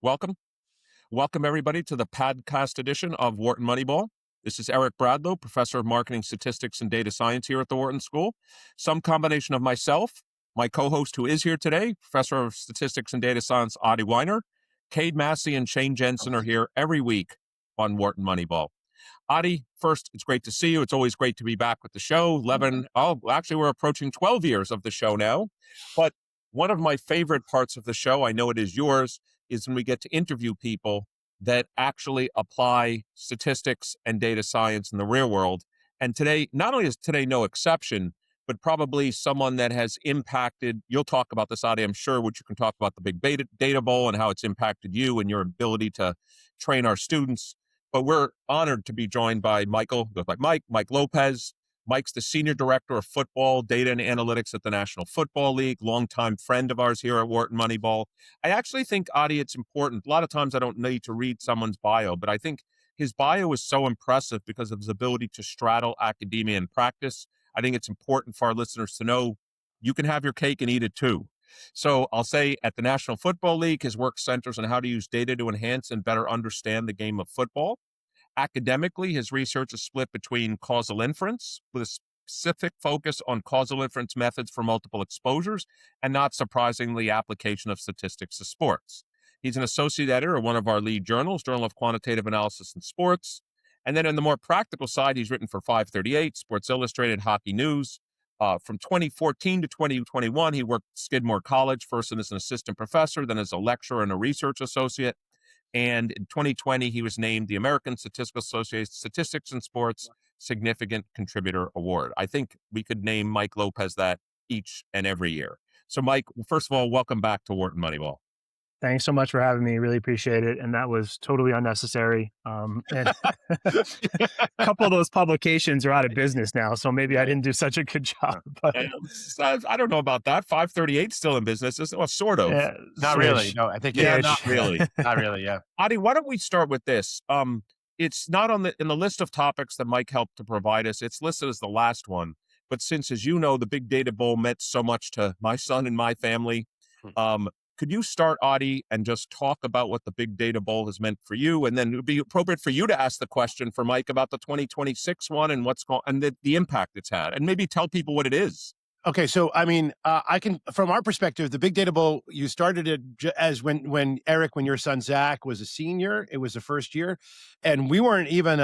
Welcome. Welcome, everybody, to the podcast edition of Wharton Moneyball. This is Eric Bradlow, Professor of Marketing, Statistics, and Data Science here at the Wharton School. Some combination of myself, my co-host who is here today, Professor of Statistics and Data Science, Adi Wyner, Cade Massey, and Jensen are here every week on Wharton Moneyball. Adi, first, it's great to see you. It's always great to be back with the show. We're approaching 12 years of the show now. But one of my favorite parts of the show, I know it is yours, is when we get to interview people that actually apply statistics and data science in the real world. And today, not only is today no exception, but probably someone that has impacted, you'll talk about this, Adi, I'm sure, which you can talk about the big data bowl and how it's impacted you and your ability to train our students. But we're honored to be joined by Mike Lopez. Mike's the Senior Director of Football, Data and Analytics at the National Football League, longtime friend of ours here at Wharton Moneyball. I actually think, Adi, it's important. A lot of times I don't need to read someone's bio, but I think his bio is so impressive because of his ability to straddle academia and practice. I think it's important for our listeners to know you can have your cake and eat it too. So I'll say at the National Football League, his work centers on how to use data to enhance and better understand the game of football. Academically, his research is split between causal inference, with a specific focus on causal inference methods for multiple exposures, and not surprisingly, application of statistics to sports. He's an associate editor of one of our lead journals, Journal of Quantitative Analysis in Sports. And then on the more practical side, he's written for 538, Sports Illustrated, Hockey News. From 2014 to 2021, he worked at Skidmore College, first as an assistant professor, then as a lecturer and a research associate. And in 2020, he was named the American Statistical Association Statistics in Sports Significant Contributor Award. I think we could name Mike Lopez that each and every year. So, Mike, first of all, welcome back to Wharton Moneyball. Thanks so much for having me. Really appreciate it. And that was totally unnecessary. And a couple of those publications are out of business now, so maybe I didn't do such a good job. But I don't know about that. 538 still in business, well, sort of. Not really. No, I think not really. Not really. Yeah. Adi, why don't we start with this? It's not in the list of topics that Mike helped to provide us. It's listed as the last one. But since, as you know, the Big Data Bowl meant so much to my son and my family, could you start, Adi, and just talk about what the Big Data Bowl has meant for you? And then it would be appropriate for you to ask the question for Mike about the 2026 one and the impact it's had, and maybe tell people what it is. Okay, so I mean, I can, from our perspective, the Big Data Bowl, you started it as when Eric, when your son Zach was a senior, it was the first year, and we weren't even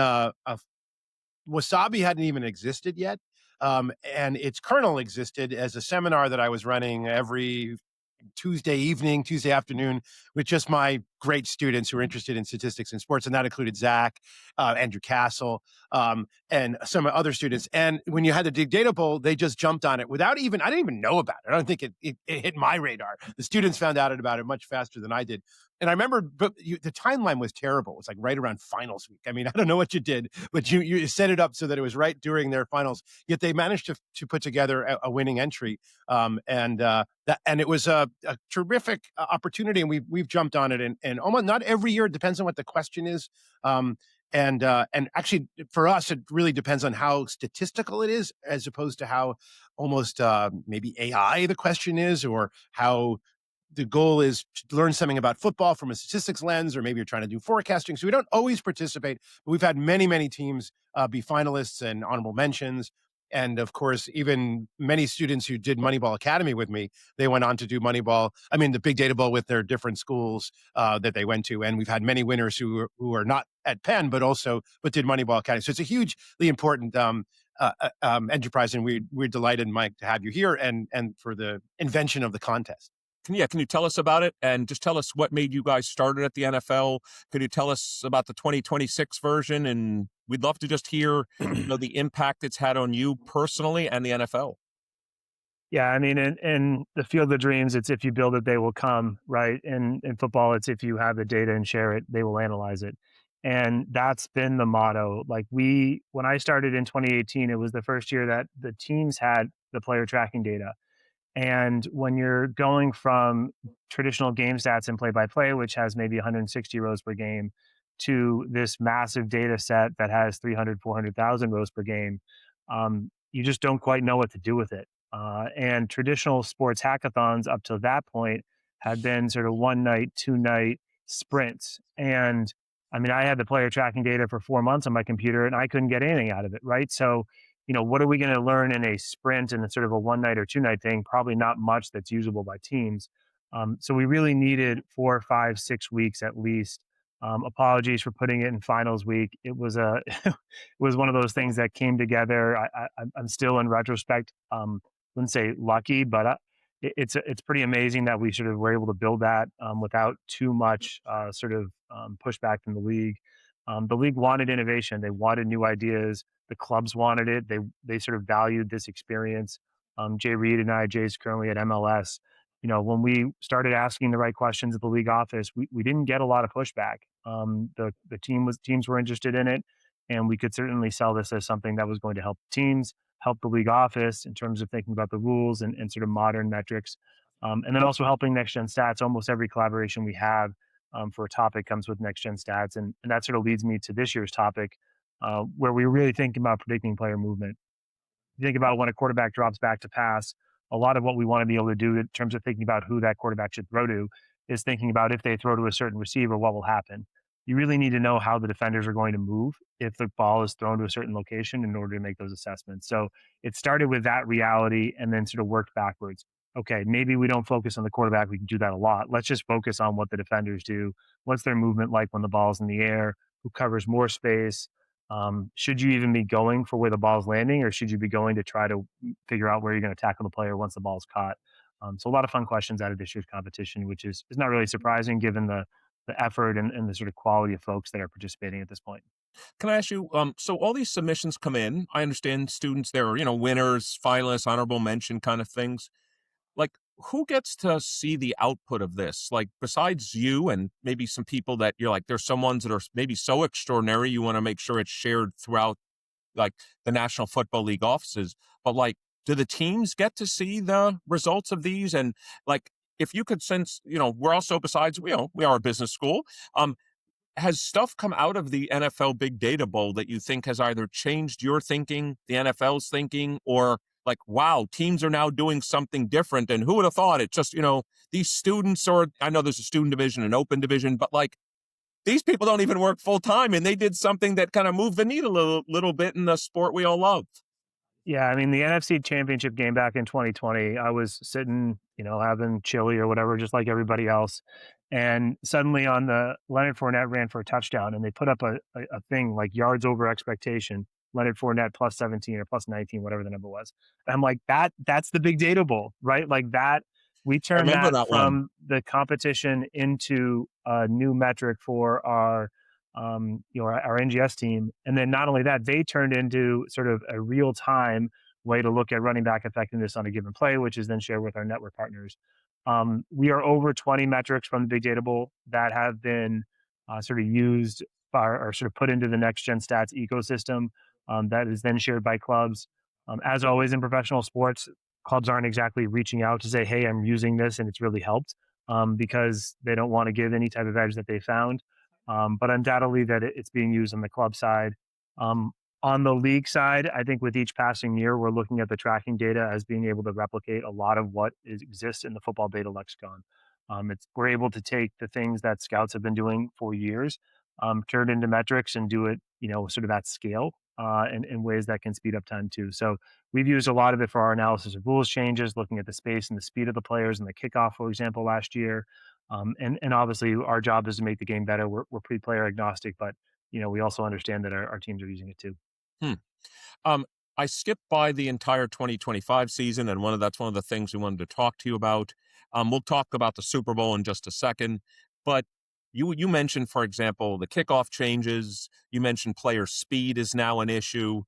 Wasabi hadn't even existed yet, and its kernel existed as a seminar that I was running every Tuesday afternoon with just my great students who are interested in statistics and sports. And that included Zach, Andrew Castle, and some other students. And when you had the Big Data Bowl, they just jumped on it I didn't even know about it. I don't think it hit my radar. The students found out about it much faster than I did. And I remember the timeline was terrible. It was like right around finals week. I mean, I don't know what you did, but you set it up so that it was right during their finals. Yet they managed to put together a winning entry. And it was a terrific opportunity. And we've jumped on it. And almost not every year. It depends on what the question is. And actually, for us, it really depends on how statistical it is, as opposed to how almost maybe AI the question is, or how the goal is to learn something about football from a statistics lens, or maybe you're trying to do forecasting. So we don't always participate, but we've had many, many teams be finalists and honorable mentions. And of course, even many students who did Moneyball Academy with me, they went on to do the Big Data Bowl with their different schools that they went to. And we've had many winners who are not at Penn, but did Moneyball Academy. So it's a hugely important enterprise. And we're delighted, Mike, to have you here and for the invention of the contest. Can you tell us about it, and just tell us what made you guys started at the NFL? Could you tell us about the 2026 version? And we'd love to just hear the impact it's had on you personally and the NFL. Yeah, I mean, in the field of dreams, it's if you build it, they will come, right? In football, it's if you have the data and share it, they will analyze it. And that's been the motto. Like when I started in 2018, it was the first year that the teams had the player tracking data. And when you're going from traditional game stats and play-by-play, which has maybe 160 rows per game, to this massive data set that has 300, 400,000 rows per game, you just don't quite know what to do with it. And traditional sports hackathons up to that point had been sort of one night, 2 night sprints. And I mean, I had the player tracking data for 4 months on my computer and I couldn't get anything out of it, right? So, what are we going to learn in a sprint and sort of a 1 night or 2 night thing? Probably not much that's usable by teams. So we really needed 4, 5, 6 weeks at least. Apologies for putting it in finals week. It was it was one of those things that came together. I'm still in retrospect, wouldn't say lucky, but it's pretty amazing that we sort of were able to build that without too much pushback from the league. The league wanted innovation. They wanted new ideas. The clubs wanted it. They sort of valued this experience. Jay Reed and I, Jay's currently at MLS. When we started asking the right questions at the league office, we didn't get a lot of pushback. The teams were interested in it, and we could certainly sell this as something that was going to help teams, help the league office in terms of thinking about the rules and sort of modern metrics, and then also helping next gen stats. Almost every collaboration we have for a topic comes with next gen stats, and that sort of leads me to this year's topic, where we really think about predicting player movement. You think about when a quarterback drops back to pass, a lot of what we want to be able to do in terms of thinking about who that quarterback should throw to is thinking about if they throw to a certain receiver, what will happen. You really need to know how the defenders are going to move if the ball is thrown to a certain location in order to make those assessments. So it started with that reality and then sort of worked backwards. Okay, maybe we don't focus on the quarterback. We can do that a lot. Let's just focus on what the defenders do. What's their movement like when the ball's in the air? Who covers more space? Should you even be going for where the ball's landing, or should you be going to try to figure out where you're going to tackle the player once the ball's caught? So a lot of fun questions out of this year's competition, which is not really surprising given the effort and the sort of quality of folks that are participating at this point. Can I ask you, so all these submissions come in, I understand students, there are, winners, finalists, honorable mention kind of things. Like, who gets to see the output of this? Like, besides you and maybe some people that you're like, there's some ones that are maybe so extraordinary, you want to make sure it's shared throughout, like, the National Football League offices. But, like, do the teams get to see the results of these? And, like, if you could sense, we're also, besides, we are a business school, has stuff come out of the NFL Big Data Bowl that you think has either changed your thinking, the NFL's thinking, or like, wow, teams are now doing something different? And who would have thought it? Just, these students, or I know there's a student division, an open division, but like, these people don't even work full time, and they did something that kind of moved the needle a little bit in the sport we all love. Yeah, I mean, the NFC Championship game back in 2020, I was sitting, having chili or whatever, just like everybody else. And suddenly on the Leonard Fournette ran for a touchdown, and they put up a thing like yards over expectation, Leonard Fournette plus 17 or plus 19, whatever the number was. And I'm like, that's the Big Data Bowl, right? Like that, we turned that from the competition into a new metric for our NGS team. And then not only that, they turned into sort of a real time way to look at running back effectiveness on a given play, which is then shared with our network partners. We are over 20 metrics from the Big Data Bowl that have been sort of used or sort of put into the next gen stats ecosystem that is then shared by clubs. As always in professional sports, clubs aren't exactly reaching out to say, hey, I'm using this and it's really helped, because they don't want to give any type of edge that they found. But undoubtedly that it's being used on the club side. On the league side, I think with each passing year, we're looking at the tracking data as being able to replicate a lot of what exists in the football data lexicon. We're able to take the things that scouts have been doing for years, turn it into metrics and do it, sort of at scale, in ways that can speed up time too. So we've used a lot of it for our analysis of rules changes, looking at the space and the speed of the players and the kickoff, for example, last year. And obviously our job is to make the game better. We're pretty player agnostic, but we also understand that our teams are using it too. I skipped by the entire 2025 season, and that's one of the things we wanted to talk to you about. We'll talk about the Super Bowl in just a second, but you mentioned, for example, the kickoff changes. You mentioned player speed is now an issue.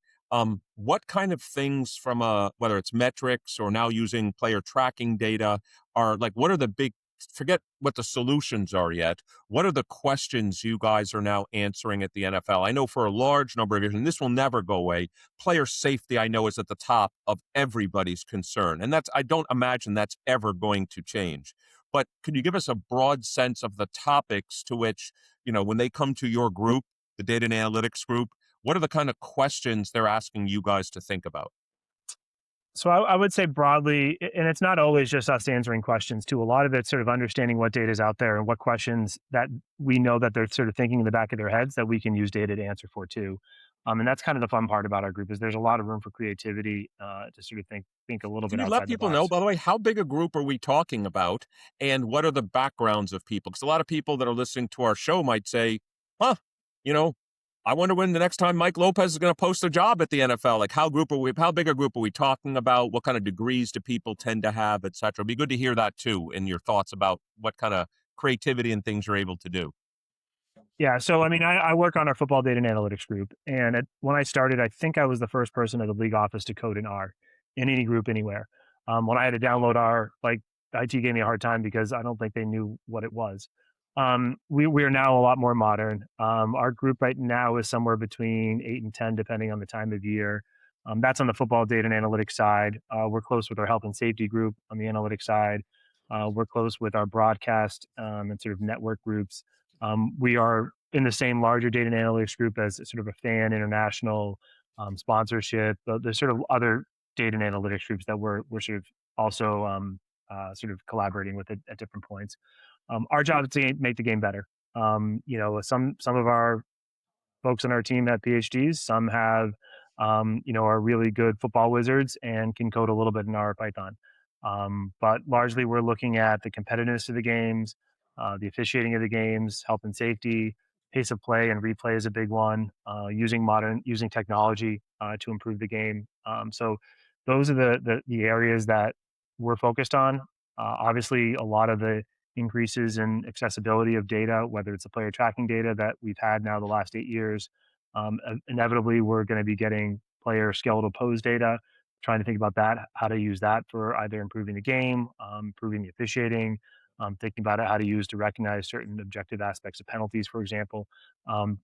What kind of things from whether it's metrics or now using player tracking data are like, what are the big, forget what the solutions are yet. What are the questions you guys are now answering at the NFL? I know for a large number of years, and this will never go away, player safety, I know, is at the top of everybody's concern. And I don't imagine that's ever going to change. But could you give us a broad sense of the topics to which, when they come to your group, the data and analytics group, what are the kind of questions they're asking you guys to think about? So I would say broadly, and it's not always just us answering questions too. A lot of it's sort of understanding what data is out there and what questions that we know that they're sort of thinking in the back of their heads that we can use data to answer for too. And that's kind of the fun part about our group is there's a lot of room for creativity to sort of think a little Can bit you let outside the people know, box. by the way, how big a group are we talking about and what are the backgrounds of people? Because a lot of people that are listening to our show might say, huh, you know, I wonder when the next time Mike Lopez is going to post a job at the NFL. Like how big a group are we talking about? What kind of degrees do people tend to have, et cetera? It'd be good to hear that too in your thoughts about what kind of creativity and things you're able to do. Yeah, so I mean, I work on our football data and analytics group, and when I started, I think I was the first person at the league office to code in R in any group anywhere. When I had to download R, like IT gave me a hard time because I don't think they knew what it was. We are now a lot more modern. Our group right now is somewhere between 8 and 10, depending on the time of year. That's on the football data and analytics side. We're close with our health and safety group on the analytics side. We're close with our broadcast and sort of network groups. We are in the same larger data and analytics group as sort of a fan international sponsorship. There's sort of other data and analytics groups that we're sort of also sort of collaborating with at different points. Our job is to make the game better. Some of our folks on our team have PhDs. Some have, are really good football wizards and can code a little bit in R or Python. But largely, we're looking at the competitiveness of the games, the officiating of the games, health and safety, pace of play and replay is a big one. Using technology to improve the game. So those are the areas that we're focused on. Obviously, a lot of the increases in accessibility of data, whether it's the player tracking data that we've had now the last 8 years. Inevitably, we're going to be getting player skeletal pose data, trying to think about that, how to use that for either improving the game, improving the officiating, thinking about how to use to recognize certain objective aspects of penalties, for example.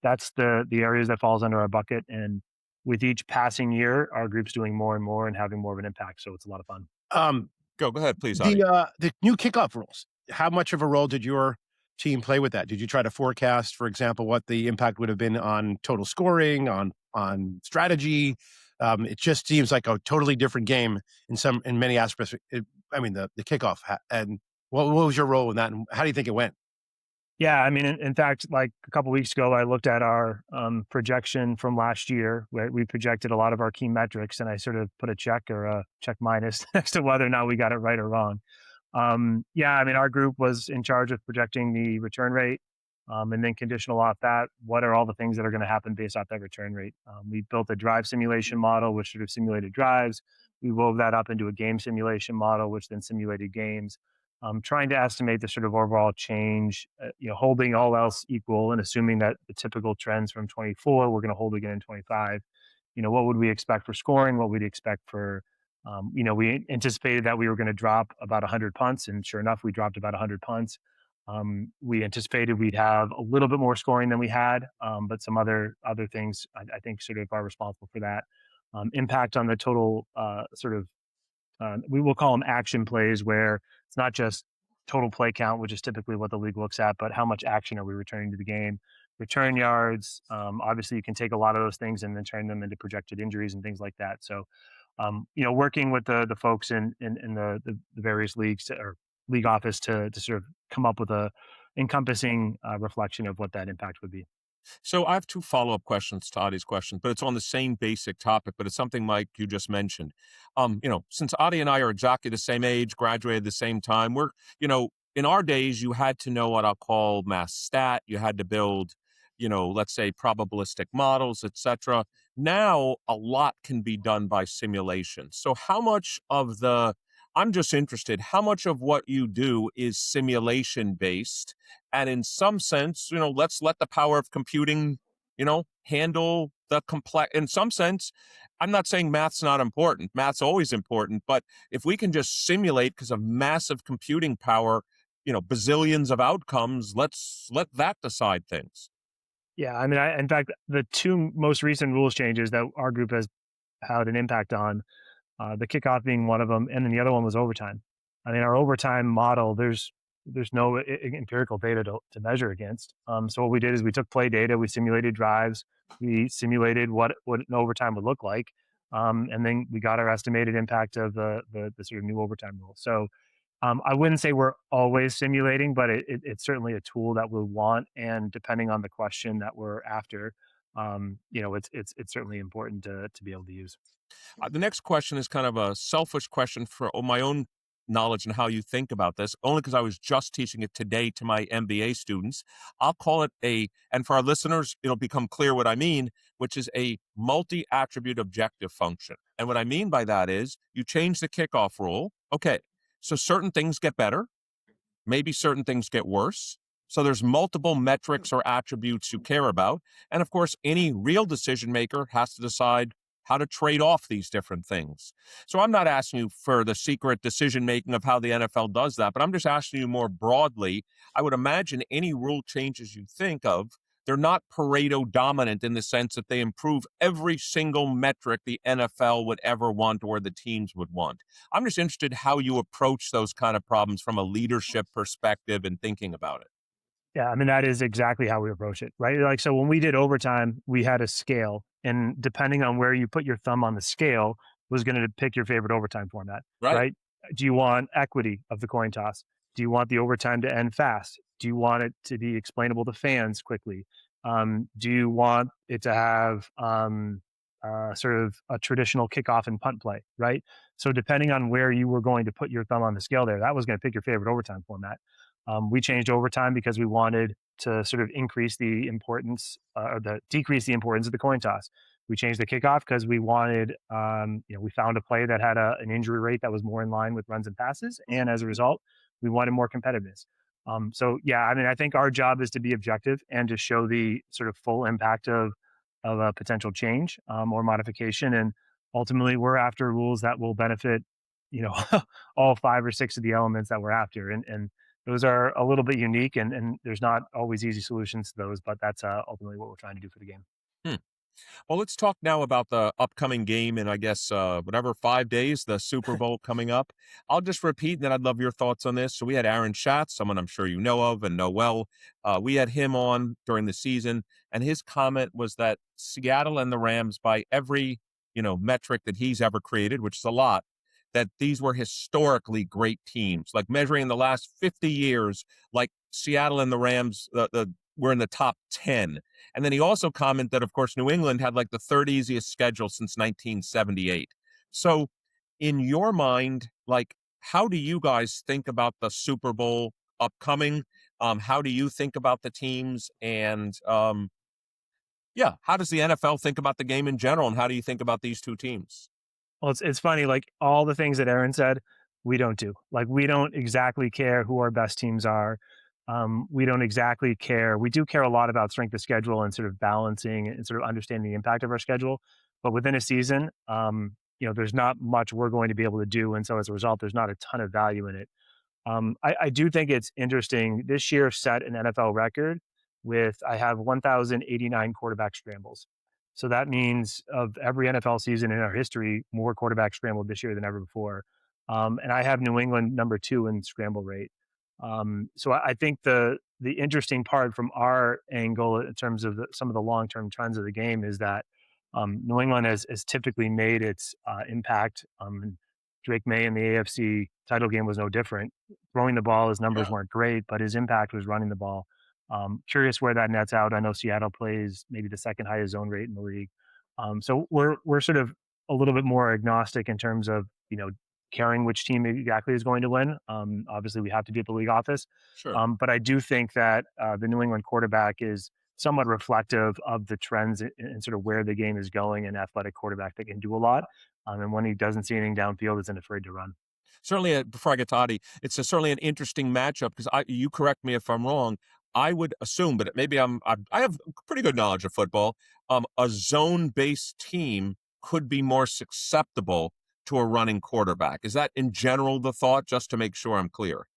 That's the areas that falls under our bucket. And with each passing year, our group's doing more and more and having more of an impact. So it's a lot of fun. Go ahead, please, Adi. The new kickoff rules. How much of a role did your team play with that? Did you try to forecast, for example, what the impact would have been on total scoring, on strategy? It just seems like a totally different game in many aspects. The kickoff. And what was your role in that, and how do you think it went? Yeah, I mean, in fact, like a couple of weeks ago, I looked at our projection from last year, where we projected a lot of our key metrics, and I sort of put a check or a check minus next to whether or not we got it right or wrong. Yeah, I mean, our group was in charge of projecting the return rate, and then conditional off that, what are all the things that are going to happen based off that return rate? We built a drive simulation model, which sort of simulated drives. We wove that up into a game simulation model, which then simulated games. Trying to estimate the sort of overall change, holding all else equal and assuming that the typical trends from 24 we're going to hold again in 25. What would we expect for scoring? What would we expect for, we anticipated that we were going to drop about 100 punts, and sure enough, we dropped about 100 punts. We anticipated we'd have a little bit more scoring than we had, but some other things I think sort of are responsible for that. Impact on the total we will call them action plays, where it's not just total play count, which is typically what the league looks at, but how much action are we returning to the game? Return yards. Obviously, you can take a lot of those things and then turn them into projected injuries and things like that. So, working with the folks in the various leagues or league office to sort of come up with a encompassing reflection of what that impact would be. So I have two follow-up questions to Adi's question, but it's on the same basic topic, but it's something, Mike, you just mentioned. Since Adi and I are exactly the same age, graduated the same time, in our days, you had to know what I'll call mass stat. You had to build, let's say probabilistic models, et cetera. Now, a lot can be done by simulation. So I'm just interested, how much of what you do is simulation based? And in some sense, let's let the power of computing, handle the complex. In some sense, I'm not saying math's not important. Math's always important. But if we can just simulate because of massive computing power, bazillions of outcomes, let's let that decide things. Yeah, I mean, in fact, the two most recent rules changes that our group has had an impact on, the kickoff being one of them, and then the other one was overtime. I mean, our overtime model, there's no empirical data to measure against. So what we did is we took play data, we simulated drives, we simulated what an overtime would look like, And then we got our estimated impact of the sort of new overtime rule. So I wouldn't say we're always simulating, but it's certainly a tool that we'll want. And depending on the question that we're after, it's certainly important to be able to use. The next question is kind of a selfish question for my own knowledge and how you think about this, only because I was just teaching it today to my MBA students. I'll call it and for our listeners, it'll become clear what I mean, which is a multi-attribute objective function. And what I mean by that is you change the kickoff rule. Okay, so certain things get better, maybe certain things get worse. So there's multiple metrics or attributes you care about. And of course, any real decision maker has to decide how to trade off these different things. So I'm not asking you for the secret decision making of how the NFL does that, but I'm just asking you more broadly. I would imagine any rule changes you think of, they're not Pareto dominant in the sense that they improve every single metric the NFL would ever want or the teams would want. I'm just interested how you approach those kind of problems from a leadership perspective and thinking about it. Yeah, I mean, that is exactly how we approach it, right? Like, so when we did overtime, we had a scale, and depending on where you put your thumb on the scale was going to pick your favorite overtime format, right? Do you want equity of the coin toss? Do you want the overtime to end fast? Do you want it to be explainable to fans quickly? Do you want it to have sort of a traditional kickoff and punt play, right? So depending on where you were going to put your thumb on the scale there, that was going to pick your favorite overtime format. We changed overtime because we wanted to sort of increase the importance or decrease the importance of the coin toss. We changed the kickoff because we wanted, we found a play that had an injury rate that was more in line with runs and passes. And as a result, we wanted more competitiveness. So yeah, I mean, I think our job is to be objective and to show the sort of full impact of a potential change or modification. And ultimately, we're after rules that will benefit, all 5 or 6 of the elements that we're after. And those are a little bit unique, and there's not always easy solutions to those, but that's ultimately what we're trying to do for the game. Well, let's talk now about the upcoming game in, I guess, 5 days, the Super Bowl coming up. I'll just repeat, and then I'd love your thoughts on this. So we had Aaron Schatz, someone I'm sure you know of and know well. We had him on during the season, and his comment was that Seattle and the Rams, by every, metric that he's ever created, which is a lot, that these were historically great teams, like measuring the last 50 years, like Seattle and the Rams, were in the top 10. And then he also commented that, of course, New England had like the third easiest schedule since 1978. So in your mind, like, how do you guys think about the Super Bowl upcoming? How do you think about the teams? And how does the NFL think about the game in general? And how do you think about these two teams? Well, it's funny, like all the things that Aaron said, we don't do. Like, we don't exactly care who our best teams are. We don't exactly care. We do care a lot about strength of schedule and sort of balancing and sort of understanding the impact of our schedule. But within a season, there's not much we're going to be able to do. And so as a result, there's not a ton of value in it. I do think it's interesting. This year set an NFL record with, I have 1,089 quarterback scrambles. So that means of every NFL season in our history, more quarterbacks scrambled this year than ever before. And I have New England number 2 in scramble rate. So I think the interesting part from our angle in terms of some of the long-term trends of the game is that New England has typically made its impact. Drake May in the AFC title game was no different. Throwing the ball, his numbers weren't great, but his impact was running the ball. Curious where that nets out. I know Seattle plays maybe the second highest zone rate in the league. So we're sort of a little bit more agnostic in terms of, caring which team exactly is going to win. Obviously, we have to be at the league office. Sure. But I do think that the New England quarterback is somewhat reflective of the trends and sort of where the game is going. An athletic quarterback that can do a lot. And when he doesn't see anything downfield, isn't afraid to run. Certainly, before I get to Adi, it's certainly an interesting matchup because you correct me if I'm wrong. I would assume, but maybe I have pretty good knowledge of football. A zone-based team could be more susceptible to a running quarterback. Is that in general the thought, just to make sure I'm clear?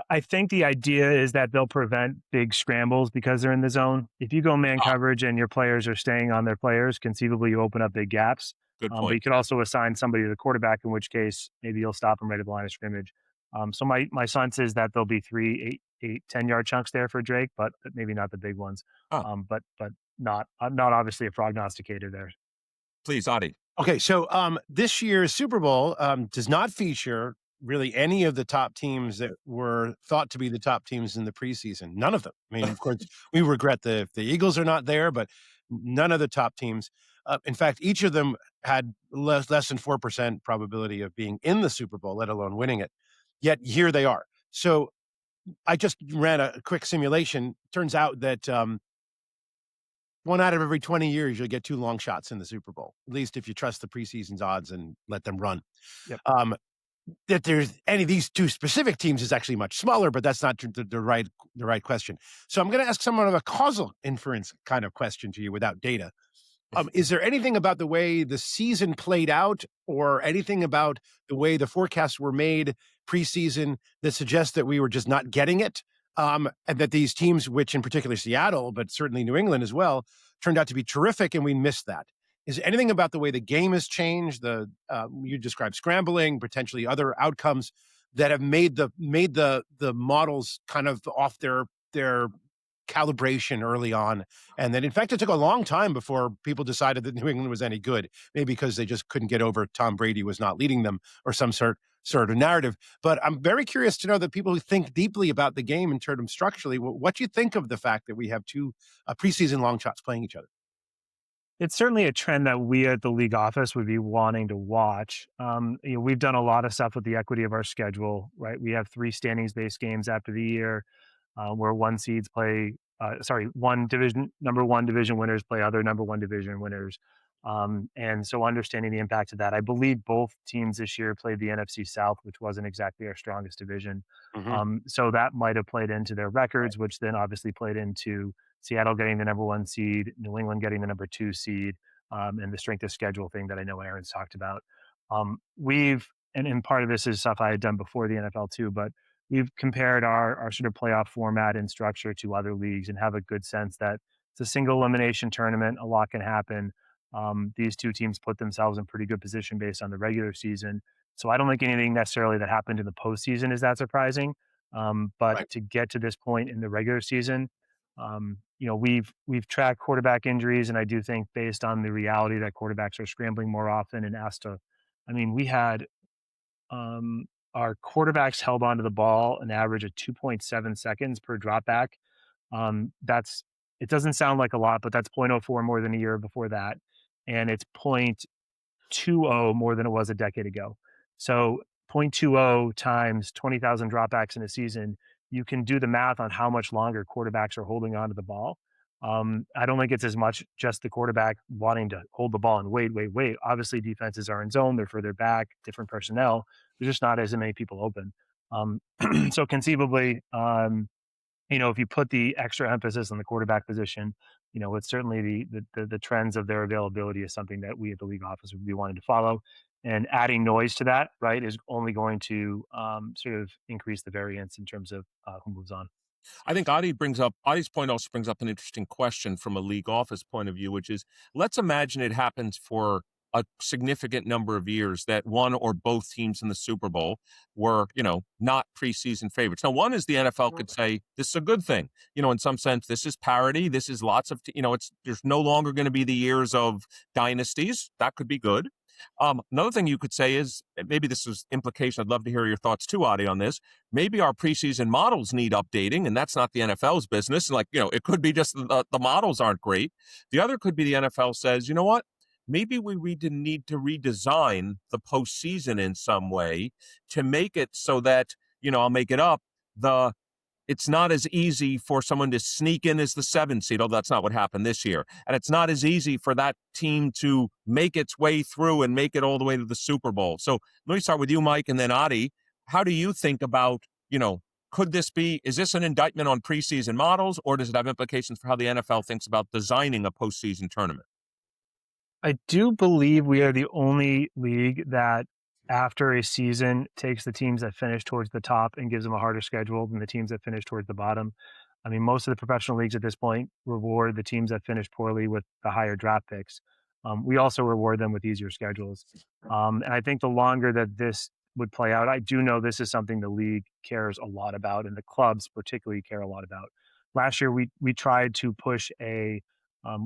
I think the idea is that they'll prevent big scrambles because they're in the zone. If you go man coverage and your players are staying on their players, conceivably you open up big gaps. Good point. But you could also assign somebody to the quarterback, in which case maybe you'll stop them right at the line of scrimmage. So my sense is that there'll be 3, 8, 10-yard chunks there for Drake, but maybe not the big ones. But not obviously a prognosticator there. Please, Adi. Okay, so this year's Super Bowl does not feature really any of the top teams that were thought to be the top teams in the preseason. None of them. I mean, of course, we regret the Eagles are not there, but none of the top teams. In fact, each of them had less than 4% probability of being in the Super Bowl, let alone winning it. Yet here they are. So I just ran a quick simulation. Turns out that 1 out of every 20 years, you'll get 2 long shots in the Super Bowl, at least if you trust the preseason's odds and let them run. Yep. That there's any of these 2 specific teams is actually much smaller, but that's not the right question. So I'm gonna ask somewhat of a causal inference kind of question to you without data. Is there anything about the way the season played out or anything about the way the forecasts were made preseason that suggests that we were just not getting it? And that these teams, which in particular Seattle, but certainly New England as well, turned out to be terrific and we missed that. Is there anything about the way the game has changed? You described scrambling, potentially other outcomes that have made the models kind of off their calibration early on, and that in fact it took a long time before people decided that New England was any good, maybe because they just couldn't get over Tom Brady was not leading them or some sort of narrative. But I'm very curious to know that people who think deeply about the game in terms of structurally, what you think of the fact that we have 2 preseason long shots playing each other. It's certainly a trend that we at the league office would be wanting to watch. We've done a lot of stuff with the equity of our schedule, right? We have 3 standings-based games after the year, where one seeds play, one division, number 1 division winners play other number 1 division winners. And so understanding the impact of that, I believe both teams this year played the NFC South, which wasn't exactly our strongest division. Mhm. So that might have played into their records, which then obviously played into Seattle getting the number 1 seed, New England getting the number 2 seed, and the strength of schedule thing that I know Aaron's talked about. And part of this is stuff I had done before the NFL too, but we've compared our sort of playoff format and structure to other leagues and have a good sense that it's a single elimination tournament. A lot can happen. These 2 teams put themselves in pretty good position based on the regular season. So I don't think anything necessarily that happened in the postseason is that surprising. But Right. to get to this point in the regular season, we've tracked quarterback injuries, and I do think based on the reality that quarterbacks are scrambling more often and asked to, I mean, we had um, our quarterbacks held onto the ball an average of 2.7 seconds per drop back. That's it doesn't sound like a lot, but that's 0.04 more than a year before that, and it's 0.20 more than it was a decade ago. So 0.20 times 20,000 dropbacks in a season, you can do the math on how much longer quarterbacks are holding on to the ball. I don't think it's as much just the quarterback wanting to hold the ball and wait. Obviously, defenses are in zone; they're further back, different personnel. There's just not as many people open. So conceivably, if you put the extra emphasis on the quarterback position, it's certainly the trends of their availability is something that we at the league office would be wanting to follow. And adding noise to that, right, is only going to sort of increase the variance in terms of who moves on. I think Adi's point also brings up an interesting question from a league office point of view, which is, let's imagine it happens for a significant number of years that one or both teams in the Super Bowl were, not preseason favorites. Now, one is the NFL could say this is a good thing. In some sense, this is parity. This is lots of, there's no longer going to be the years of dynasties. That could be good. Another thing you could say is, maybe this is implication. I'd love to hear your thoughts too, Adi, on this. Maybe our preseason models need updating, and that's not the NFL's business. Like, it could be just the models aren't great. The other could be the NFL says, you know what? Maybe we need to redesign the postseason in some way to make it so that, I'll make it up, it's not as easy for someone to sneak in as the 7th seed, although that's not what happened this year. And it's not as easy for that team to make its way through and make it all the way to the Super Bowl. So let me start with you, Mike, and then Adi. How do you think about, is this an indictment on preseason models, or does it have implications for how the NFL thinks about designing a postseason tournament? I do believe we are the only league that after a season takes the teams that finish towards the top and gives them a harder schedule than the teams that finish towards the bottom. I mean, most of the professional leagues at this point reward the teams that finish poorly with the higher draft picks. We also reward them with easier schedules. And I think the longer that this would play out, I do know this is something the league cares a lot about, and the clubs particularly care a lot about. Last year, we tried to push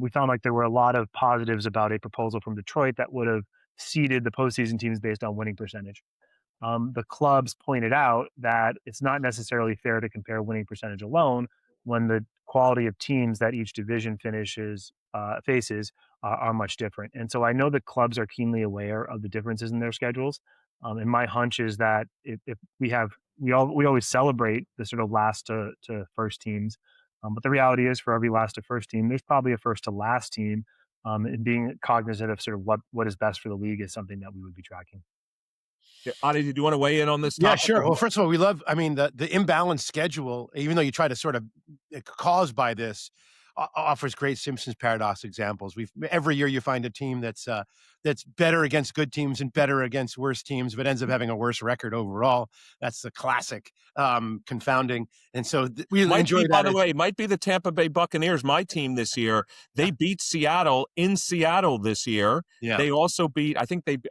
we found like there were a lot of positives about a proposal from Detroit that would have seeded the postseason teams based on winning percentage. The clubs pointed out that it's not necessarily fair to compare winning percentage alone when the quality of teams that each division faces are much different. And so I know the clubs are keenly aware of the differences in their schedules. And my hunch is that if we always celebrate the sort of last to first teams, but the reality is for every last to first team, there's probably a first to last team. And being cognizant of sort of what is best for the league is something that we would be tracking. Yeah, Adi, did you want to weigh in on this Yeah, topic? sure. Well, first of all, I mean, the imbalanced schedule, even though you try to sort of cause by this, offers great Simpsons paradox examples. Every year you find a team that's better against good teams and better against worse teams, but ends up having a worse record overall. That's the classic confounding. And so we enjoy that. By the way, might be the Tampa Bay Buccaneers, my team this year. They beat Seattle in Seattle this year. Yeah. They also beat, I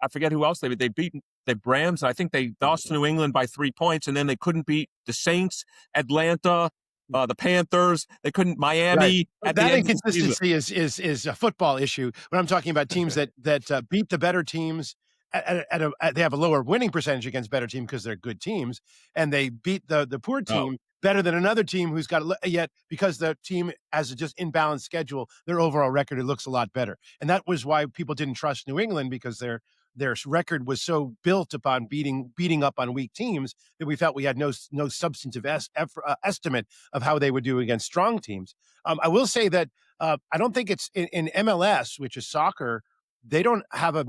forget who else they beat the Rams. I think they lost to New England by 3 points, and then they couldn't beat the Saints, Atlanta, the Panthers. They couldn't Miami. Right. That inconsistency is a football issue. When I'm talking about teams that beat the better teams they have a lower winning percentage against better teams because they're good teams, and they beat the poor team better than another team who's got yet because the team has a just imbalanced schedule, their overall record, it looks a lot better. And that was why people didn't trust New England, because their record was so built upon beating up on weak teams that we felt we had no substantive estimate of how they would do against strong teams. I will say that I don't think it's in MLS, which is soccer. They don't have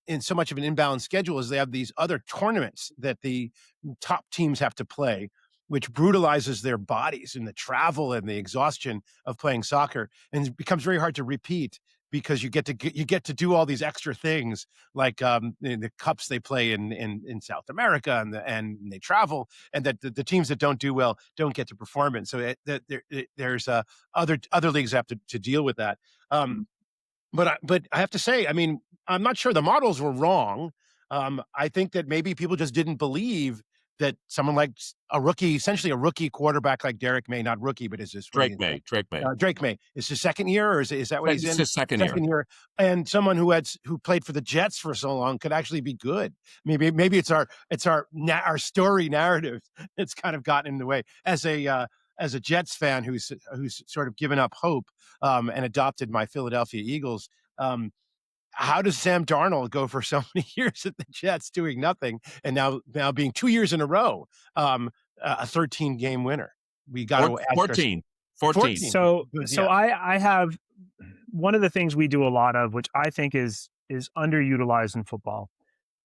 in so much of an imbalanced schedule as they have these other tournaments that the top teams have to play, which brutalizes their bodies and the travel and the exhaustion of playing soccer, and it becomes very hard to repeat because you get to do all these extra things like the cups they play in South America and they travel, and that the teams that don't do well don't get to perform it. So there's other leagues have to deal with that. But I have to say, I mean, I'm not sure the models were wrong. I think that maybe people just didn't believe that someone like essentially a rookie quarterback like Derek May, not rookie, but is this Drake May. Drake May is his second year, or is that what he's in? It's his second year. And someone who played for the Jets for so long could actually be good. Maybe it's our story narrative that's kind of gotten in the way. As a Jets fan who's sort of given up hope and adopted my Philadelphia Eagles, how does Sam Darnold go for so many years at the Jets doing nothing, and now being 2 years in a row a 13-game winner? We got to ask 14. So I have one of the things we do a lot of, which I think is underutilized in football,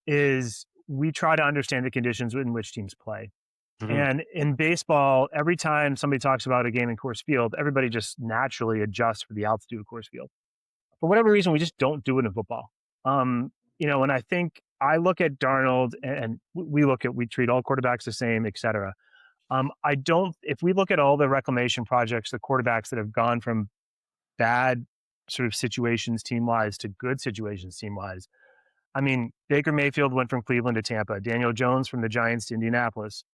is we try to understand the conditions in which teams play. Mm-hmm. And in baseball, every time somebody talks about a game in Coors Field, everybody just naturally adjusts for the altitude of Coors Field. For whatever reason, we just don't do it in football. And I think I look at Darnold and we treat all quarterbacks the same, et cetera. If we look at all the reclamation projects, the quarterbacks that have gone from bad sort of situations team-wise to good situations team-wise, I mean, Baker Mayfield went from Cleveland to Tampa, Daniel Jones from the Giants to Indianapolis,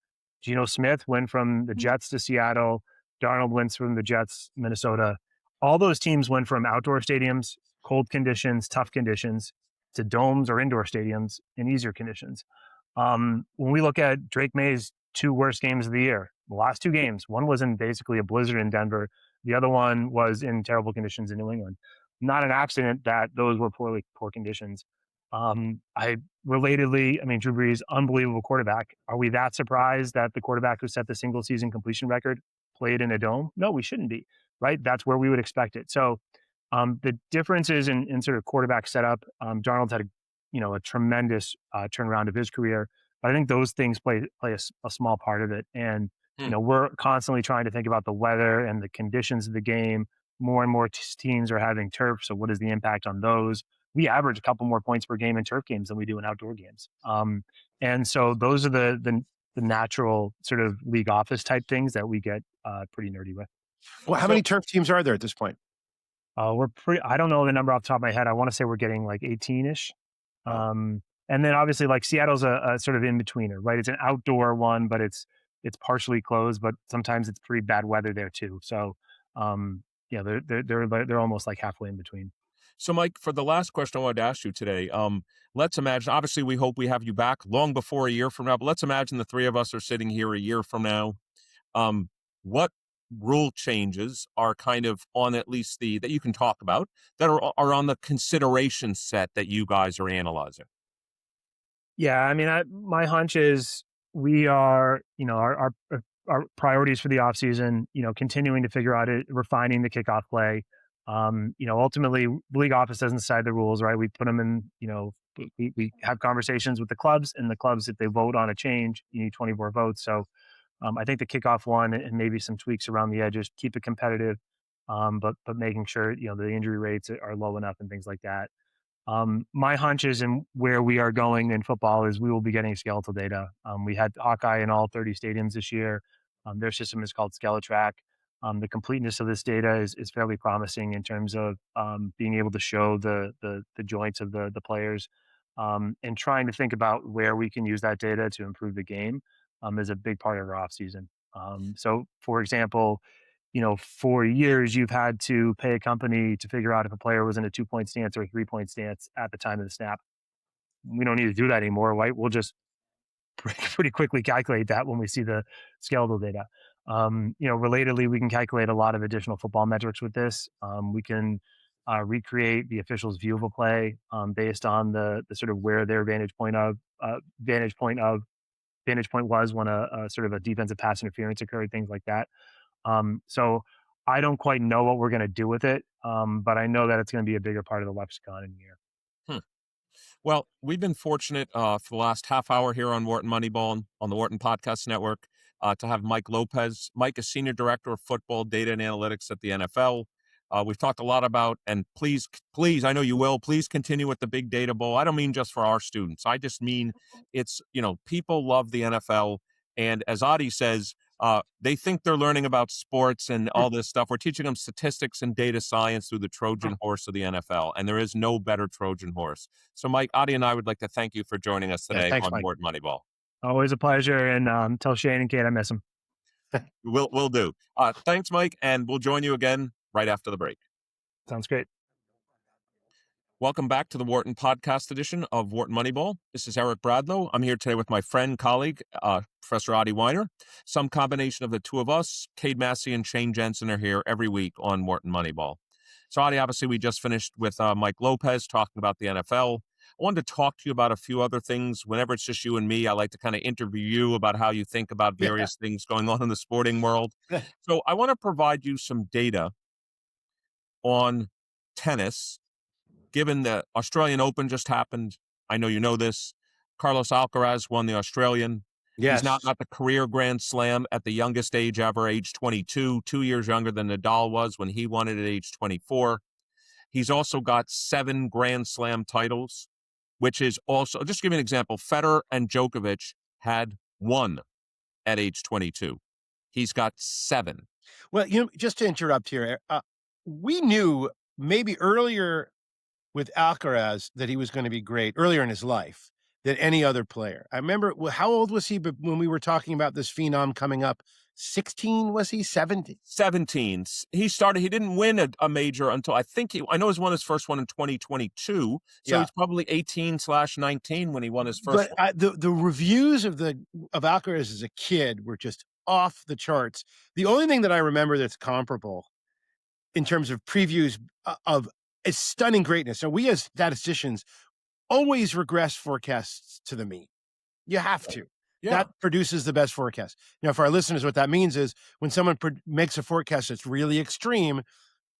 Geno Smith went from the Jets to Seattle, Darnold went from the Jets, Minnesota. All those teams went from outdoor stadiums, cold conditions, tough conditions, to domes or indoor stadiums in easier conditions. When we look at Drake May's 2 worst games of the year, the last 2 games, one was in basically a blizzard in Denver. The other one was in terrible conditions in New England. Not an accident that those were poor conditions. Drew Brees, unbelievable quarterback. Are we that surprised that the quarterback who set the single season completion record played in a dome? No, we shouldn't be, right? That's where we would expect it. So the differences in sort of quarterback setup, Darnold's had a tremendous turnaround of his career, but I think those things play a small part of it. And, we're constantly trying to think about the weather and the conditions of the game. More and more teams are having turf. So what is the impact on those? We average a couple more points per game in turf games than we do in outdoor games. And so those are the natural sort of league office type things that we get pretty nerdy with. Well, how many turf teams are there at this point? I don't know the number off the top of my head. I want to say we're getting like 18-ish. And then obviously like Seattle's a sort of in-betweener, right? It's an outdoor one, but it's partially closed, but sometimes it's pretty bad weather there too. So, they're almost like halfway in between. So, Mike, for the last question I wanted to ask you today, let's imagine, obviously, we hope we have you back long before a year from now, but let's imagine the three of us are sitting here a year from now. What rule changes are kind of on at least that you can talk about that are on the consideration set that you guys are analyzing? Yeah, I mean, my hunch is we are, our priorities for the offseason, continuing to figure out it, refining the kickoff play. Ultimately, the league office doesn't decide the rules, right? We put them in, we have conversations with the clubs, and the clubs, if they vote on a change, you need 24 votes. So I think the kickoff one and maybe some tweaks around the edges keep it competitive, but making sure, the injury rates are low enough and things like that. My hunch is, and where we are going in football is we will be getting skeletal data. We had Hawkeye in all 30 stadiums this year. Their system is called SkeleTrack. The completeness of this data is fairly promising in terms of being able to show the joints of the players, and trying to think about where we can use that data to improve the game is a big part of our offseason. So, for example, for years you've had to pay a company to figure out if a player was in a 2-point stance or a 3-point stance at the time of the snap. We don't need to do that anymore, right? We'll just pretty quickly calculate that when we see the skeletal data. Relatedly, we can calculate a lot of additional football metrics with this. We can recreate the official's view of a play based on the sort of where their vantage point was when a sort of a defensive pass interference occurred, things like that. So I don't quite know what we're going to do with it, but I know that it's going to be a bigger part of the lexicon in a year. Well, we've been fortunate for the last half hour here on Wharton Moneyball on the Wharton Podcast Network to have Mike Lopez. Mike is Senior Director of Football Data and Analytics at the NFL. We've talked a lot about, and please, I know you will, please continue with the Big Data Bowl. I don't mean just for our students. I just mean it's, people love the NFL. And as Adi says, they think they're learning about sports and all this stuff. We're teaching them statistics and data science through the Trojan horse of the NFL, and there is no better Trojan horse. So, Mike, Adi and I would like to thank you for joining us today thanks, on Mike. Wharton Moneyball. Always a pleasure, and tell Shane and Cade I miss them. We'll do. Thanks, Mike, and we'll join you again right after the break. Sounds great. Welcome back to the Wharton Podcast edition of Wharton Moneyball. This is Eric Bradlow. I'm here today with my friend, colleague, Professor Adi Wyner. Some combination of the two of us, Cade Massey and Shane Jensen, are here every week on Wharton Moneyball. So, Adi, obviously, we just finished with Mike Lopez talking about the NFL. I wanted to talk to you about a few other things. Whenever it's just you and me, I like to kind of interview you about how you think about various things going on in the sporting world. So I want to provide you some data on tennis. Given the Australian Open just happened, I know you know this, Carlos Alcaraz won the Australian. Yes. He's now got the career Grand Slam at the youngest age ever, age 22, 2 years younger than Nadal was when he won it at age 24. He's also got 7 Grand Slam titles, which is also, just to give you an example, Federer and Djokovic had 1 at age 22. He's got 7. Well, just to interrupt here, we knew maybe earlier with Alcaraz that he was going to be great earlier in his life than any other player. I remember, how old was he when we were talking about this phenom coming up? 16, was he? 17? 17. He didn't win a major until I know he won his first one in 2022. So he's probably 18/19 when he won his first one. The reviews of Alcaraz as a kid were just off the charts. The only thing that I remember that's comparable in terms of previews of is stunning greatness. So we as statisticians always regress forecasts to the mean. You have to. Yeah. That produces the best forecast. For our listeners, what that means is when someone makes a forecast that's really extreme,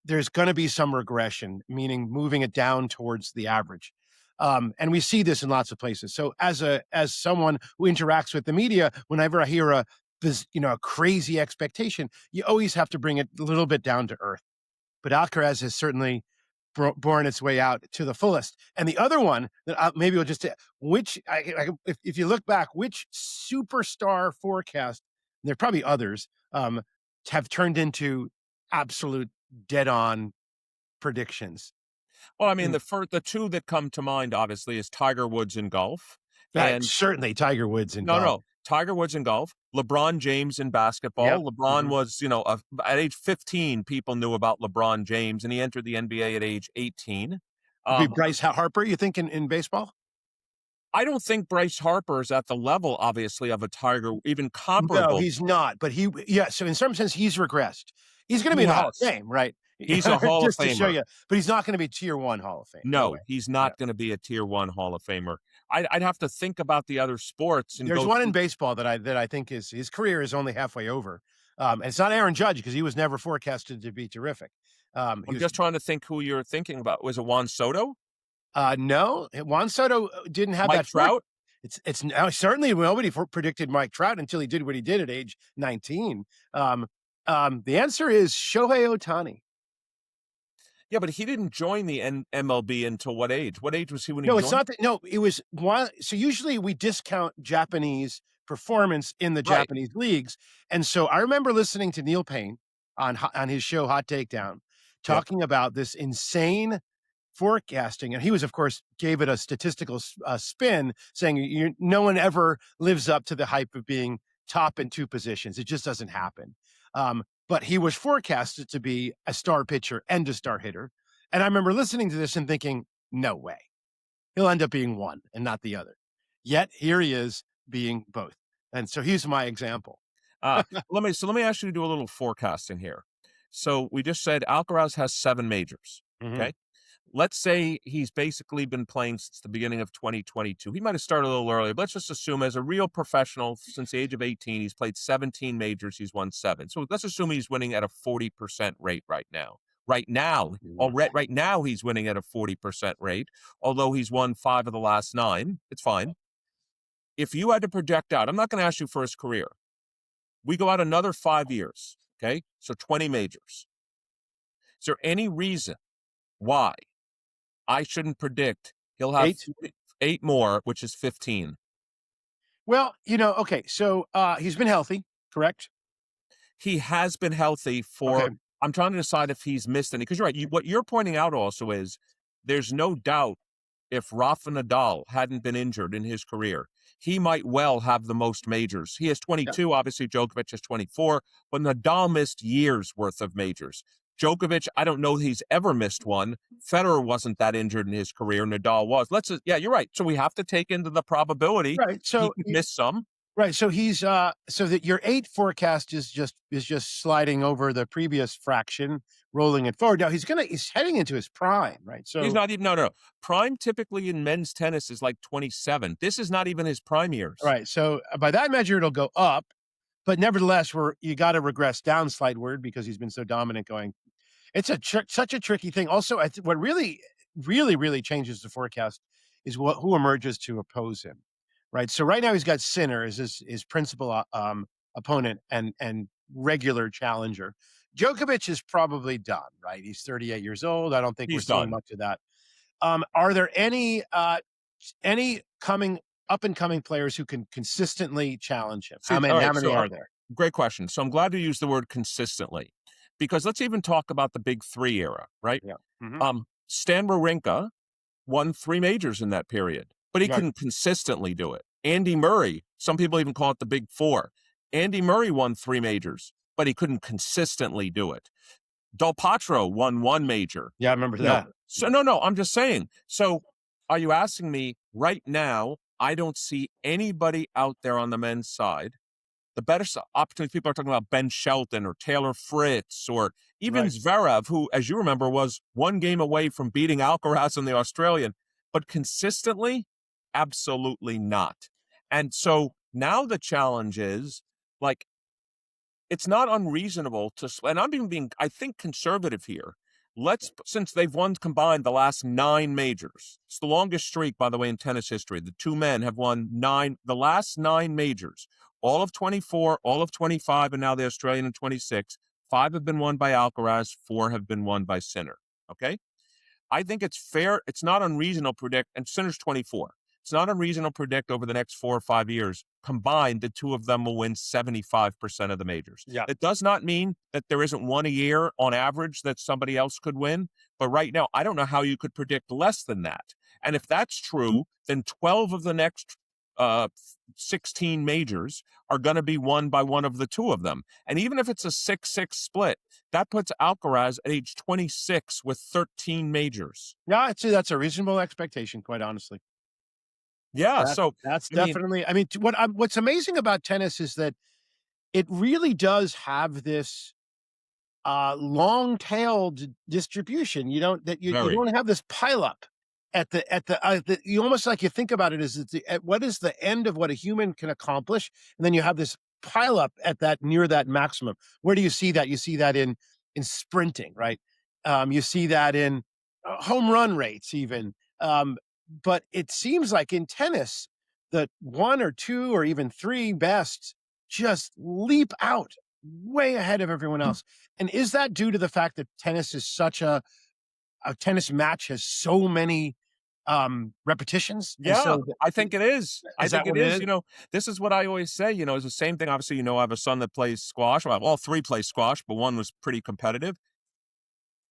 there's going to be some regression, meaning moving it down towards the average. And we see this in lots of places. So as someone who interacts with the media, whenever I hear a crazy expectation, you always have to bring it a little bit down to earth. But Alcaraz has certainly borne its way out to the fullest. And the other one that maybe we'll just, if you look back, which superstar forecast, and there are probably others, have turned into absolute dead-on predictions? Well, I mean, the two that come to mind, obviously, is Tiger Woods in golf. And certainly Tiger Woods in golf. No, Tiger Woods in golf. LeBron James in basketball. Yep. LeBron was, at age 15, people knew about LeBron James, and he entered the NBA at age 18. Be Bryce Harper, you think, in baseball? I don't think Bryce Harper is at the level, obviously, of a Tiger, even comparable. No, he's not. But so in some sense, he's regressed. He's going to be He in the Hall of has. Fame, right? He's a Hall of Just to show Famer. you. But he's not going to be tier 1 Hall of Fame. No, way. he's not going to be a tier 1 Hall of Famer. I'd have to think about the other sports. And there's one in baseball that I think his career is only halfway over. And it's not Aaron Judge, because he was never forecasted to be terrific. I'm just trying to think who you're thinking about. Was it Juan Soto? No, Juan Soto didn't have Mike that. Trout? It's now certainly nobody predicted Mike Trout until he did what he did at age 19. The answer is Shohei Ohtani. Yeah, but he didn't join the MLB until what age? What age was he when he No, joined? it's not that. No, it was one. So usually we discount Japanese performance in the Right. Japanese leagues. And so I remember listening to Neil Payne on his show Hot Takedown, talking about this insane forecasting. And he was, of course, gave it a statistical spin, saying no one ever lives up to the hype of being top in 2 positions. It just doesn't happen. But he was forecasted to be a star pitcher and a star hitter. And I remember listening to this and thinking, no way. He'll end up being one and not the other. Yet here he is being both. And so he's my example. Let me ask you to do a little forecasting here. So we just said Alcaraz has 7 majors. Okay. Let's say he's basically been playing since the beginning of 2022. He might have started a little earlier, but let's just assume as a real professional since the age of 18, he's played 17 majors. He's won 7. So let's assume he's winning at a 40% rate right now. Right now, he's winning at a 40% rate, although he's won 5 of the last 9. It's fine. If you had to project out, I'm not going to ask you for his career. We go out another 5 years, okay? So 20 majors. Is there any reason why I shouldn't predict he'll have 8 more, which is 15? Well, okay. So he's been healthy, correct? He has been healthy for, okay. I'm trying to decide if he's missed any, because you're right. What you're pointing out also is there's no doubt if Rafa Nadal hadn't been injured in his career, he might well have the most majors. He has 22, obviously Djokovic has 24, but Nadal missed years worth of majors. Djokovic, I don't know he's ever missed one. Federer wasn't that injured in his career. Nadal was. You're right. So we have to take into the probability. Right. So he could miss some. Right. So he's so that your 8 forecast is just sliding over the previous fraction, rolling it forward. Now he's heading into his prime, right? So he's not even no. Prime typically in men's tennis is like 27. This is not even his prime years. Right. So by that measure, it'll go up, but nevertheless, you got to regress down slightward because he's been so dominant going. It's such a tricky thing. Also, what really, really, really changes the forecast is who emerges to oppose him. Right. So right now he's got Sinner as his principal opponent and regular challenger. Djokovic is probably done. Right. He's 38 years old. I don't think we're seeing much of that. Are there any up and coming players who can consistently challenge him? How many are there? Great question. So I'm glad you used the word consistently, because let's even talk about the big 3 era. Right. Yeah. Stan Wawrinka won 3 majors in that period. But he couldn't consistently do it. Andy Murray, some people even call it the big 4. Andy Murray won 3 majors, but he couldn't consistently do it. Del Potro won 1 major. Yeah, I remember that. So no, I'm just saying. So are you asking me right now, I don't see anybody out there on the men's side. The better opportunities, people are talking about Ben Shelton or Taylor Fritz or even Zverev, who, as you remember, was 1 game away from beating Alcaraz in the Australian. But consistently, absolutely not. And so now the challenge is, like, it's not unreasonable and I'm even being, I think, conservative here. Since they've won combined the last 9 majors, it's the longest streak, by the way, in tennis history. The 2 men have won the last 9 majors, all of 24, all of 25, and now the Australian in 26. 5 have been won by Alcaraz, 4 have been won by Sinner. Okay? I think it's fair. It's not unreasonable to predict, and Sinner's 24. It's not unreasonable to predict over the next 4 or 5 years, combined, the 2 of them will win 75% of the majors. Yeah. It does not mean that there isn't one a year on average that somebody else could win. But right now, I don't know how you could predict less than that. And if that's true, then 12 of the next 16 majors are going to be won by one of the two of them. And even if it's a 6-6 split, that puts Alcaraz at age 26 with 13 majors. Yeah, I'd say that's a reasonable expectation, quite honestly. Yeah, so that's definitely. I mean, what's amazing about tennis is that it really does have this long-tailed distribution. You don't have this pileup at the you almost like you think about it as what is the end of what a human can accomplish, and then you have this pileup at that near that maximum. Where do you see that? You see that in sprinting, right? You see that in home run rates, even. But it seems like in tennis, the one or two or even three best just leap out way ahead of everyone else. And is that due to the fact that tennis is such a tennis match has so many repetitions? Yeah, so I think it is. I think it is. is? You know, this is what I always say, you know, it's the same thing. Obviously, you know, I have a son that plays squash. Well, all three play squash, but one was pretty competitive.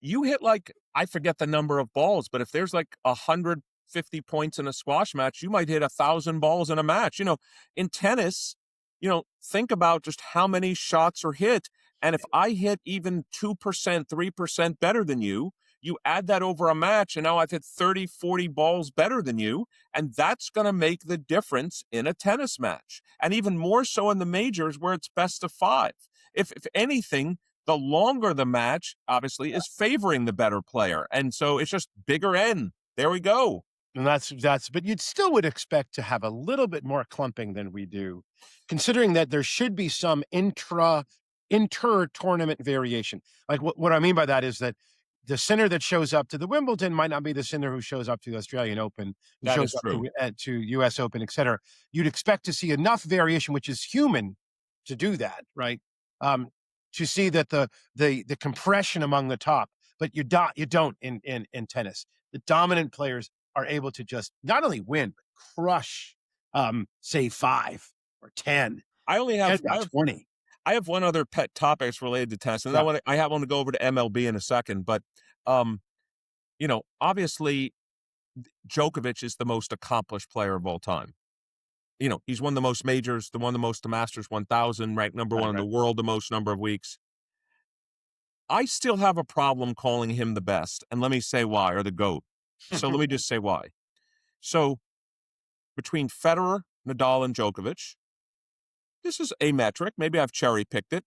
You hit like, I forget the number of balls, but if there's like 150 points in a squash match, you might hit 1,000 balls in a match. You know, in tennis, you know, think about just how many shots are hit. And if I hit even 2%, 3% better than you, you add that over a match, and now I've hit 30, 40 balls better than you, and that's going to make the difference in a tennis match. And even more so in the majors where it's best of 5. If anything, the longer the match, obviously, is favoring the better player. And so it's just bigger N. There we go. And but you'd still would expect to have a little bit more clumping than we do, considering that there should be some inter-tournament variation. Like what I mean by that is that the center that shows up to the Wimbledon might not be the center who shows up to the Australian Open, who That shows is up true. to US Open, et cetera. You'd expect to see enough variation, which is human, to do that, right? To see that the compression among the top, but you don't in tennis. The dominant players are able to just not only win, but crush, say 5 or 10. I only have 20. I have one other pet topic related to tennis, and I want to go over to MLB in a second. But, you know, obviously, Djokovic is the most accomplished player of all time. You know, he's won the most majors, won the most, the Masters 1000, ranked number one in the world the most number of weeks. I still have a problem calling him the best, and let me say why, or the GOAT. So let me just say why. So between Federer, Nadal, and Djokovic, this is a metric. Maybe I've cherry-picked it.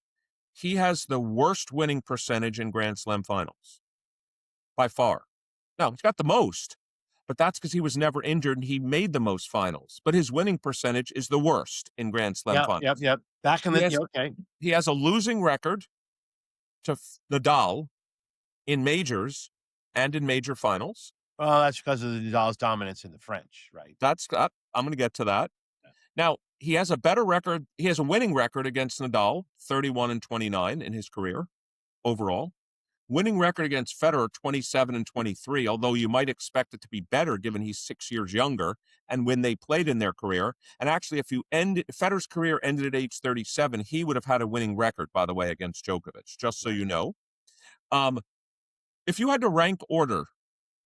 He has the worst winning percentage in Grand Slam finals, by far. Now, he's got the most, but that's because he was never injured and he made the most finals. But his winning percentage is the worst in Grand Slam finals. Yep. Back in the okay. He has a losing record to Nadal in majors and in major finals. Well, that's because of Nadal's dominance in the French, right? I'm going to get to that. Yeah. Now, he has a better record. He has a winning record against Nadal, 31-29 in his career overall. Winning record against Federer, 27-23, although you might expect it to be better given he's 6 years younger and when they played in their career. And actually, if Federer's career ended at age 37, he would have had a winning record, by the way, against Djokovic, just so you know. If you had to rank order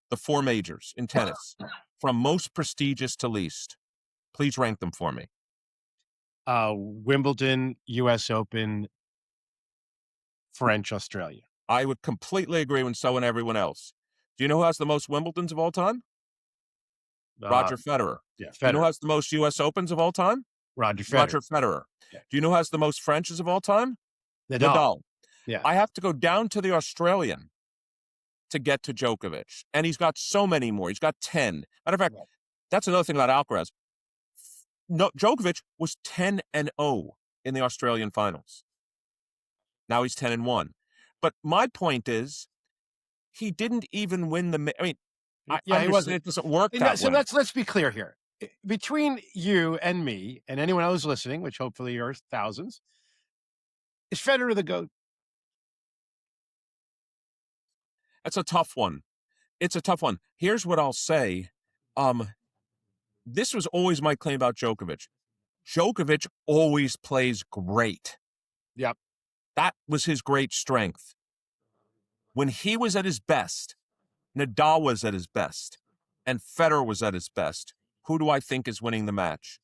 the 4 majors in tennis from most prestigious to least, please rank them for me. Wimbledon, US Open, French, Australia. I would completely agree with so and everyone else. Do you know who has the most Wimbledons of all time? Roger Federer. Yeah, Federer. Do you know who has the most US Opens of all time? Roger Federer. Yeah. Do you know who has the most Frenches of all time? Nadal. Yeah. I have to go down to the Australian to get to Djokovic. And he's got so many more. He's got 10. Matter of fact, that's another thing about Alcaraz. No, Djokovic was 10-0 in the Australian finals. Now he's 10-1. But my point is, he didn't even win the. I mean, he wasn't. It doesn't work that way. So let's be clear here. Between you and me and anyone else listening, which hopefully are thousands, is Federer the GOAT? That's a tough one. It's a tough one. Here's what I'll say. This was always my claim about Djokovic. Djokovic always plays great. Yep. That was his great strength. When he was at his best, Nadal was at his best, and Federer was at his best. Who do I think is winning the match?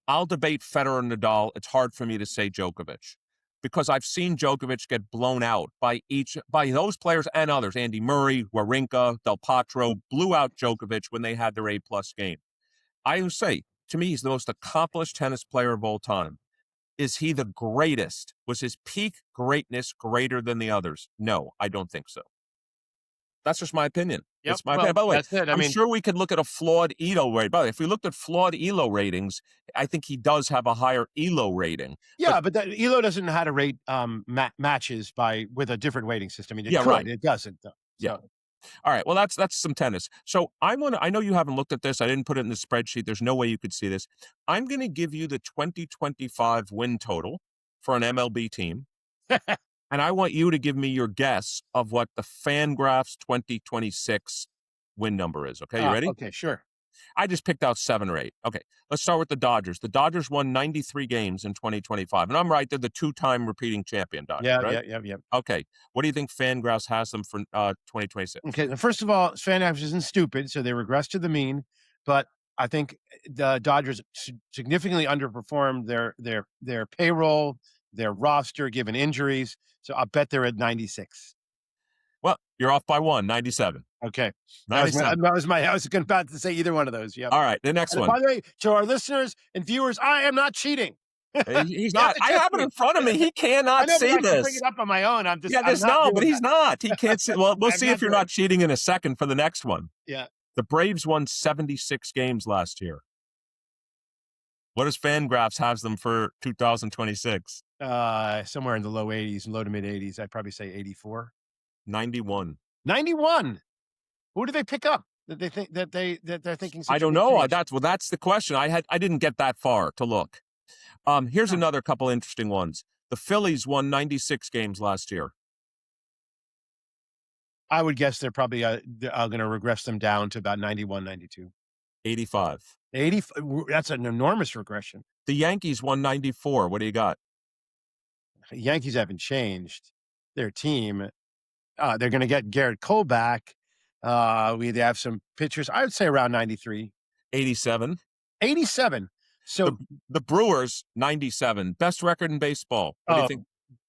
I'll debate Federer and Nadal. It's hard for me to say Djokovic because I've seen Djokovic get blown out by those players and others. Andy Murray, Wawrinka, Del Potro blew out Djokovic when they had their A-plus game. I would say, to me, he's the most accomplished tennis player of all time. Is he the greatest? Was his peak greatness greater than the others? No, I don't think so. That's just my opinion. Yep. It's my opinion. By the way, that's it. I'm sure we could look at a flawed ELO rate. By the way, if we looked at flawed ELO ratings, I think he does have a higher ELO rating. Yeah, but ELO doesn't know how to rate matches with a different weighting system. I mean, it could. Right. It doesn't, though. Yeah. All right. Well, that's some tennis. So I know you haven't looked at this. I didn't put it in the spreadsheet. There's no way you could see this. I'm going to give you the 2025 win total for an MLB team. And I want you to give me your guess of what the Fangraphs 2026 win number is. Okay, you ready? Okay, sure. I just picked out 7 or 8. Okay, let's start with the Dodgers. The Dodgers won 93 games in 2025. And I'm right, they're the 2-time repeating champion Dodgers, right? Yeah. Okay, what do you think Fangraphs has them for 2026? Okay, first of all, Fangraphs isn't stupid, so they regress to the mean. But I think the Dodgers significantly underperformed their payroll, their roster, given injuries. So I'll bet they're at 96. Well, you're off by 1, 97. Okay. 97. I was about to say either one of those. Yep. All right, the next one. By the way, to our listeners and viewers, I am not cheating. He's not. I have it in front of me. He cannot see this. I bring it up on my own. I'm just. Yeah, but he's not. He can't see. Well, we'll see if you're not cheating in a second for the next one. Yeah. The Braves won 76 games last year. What does Fangraphs has them for 2026? Somewhere in the low 80s, low to mid 80s. I'd probably say 84. 91. 91. Who do they pick up that they think that they're thinking? I don't know. That's the question. I didn't get that far to look. Here's another couple interesting ones. The Phillies won 96 games last year. I would guess they're probably going to regress them down to about 91, 92. 85. 80. That's an enormous regression. The Yankees won 94. What do you got? The Yankees haven't changed their team. They're going to get Garrett Cole back. We have some pitchers. I would say around 93. 87. 87. So the Brewers, 97. Best record in baseball. What do you think?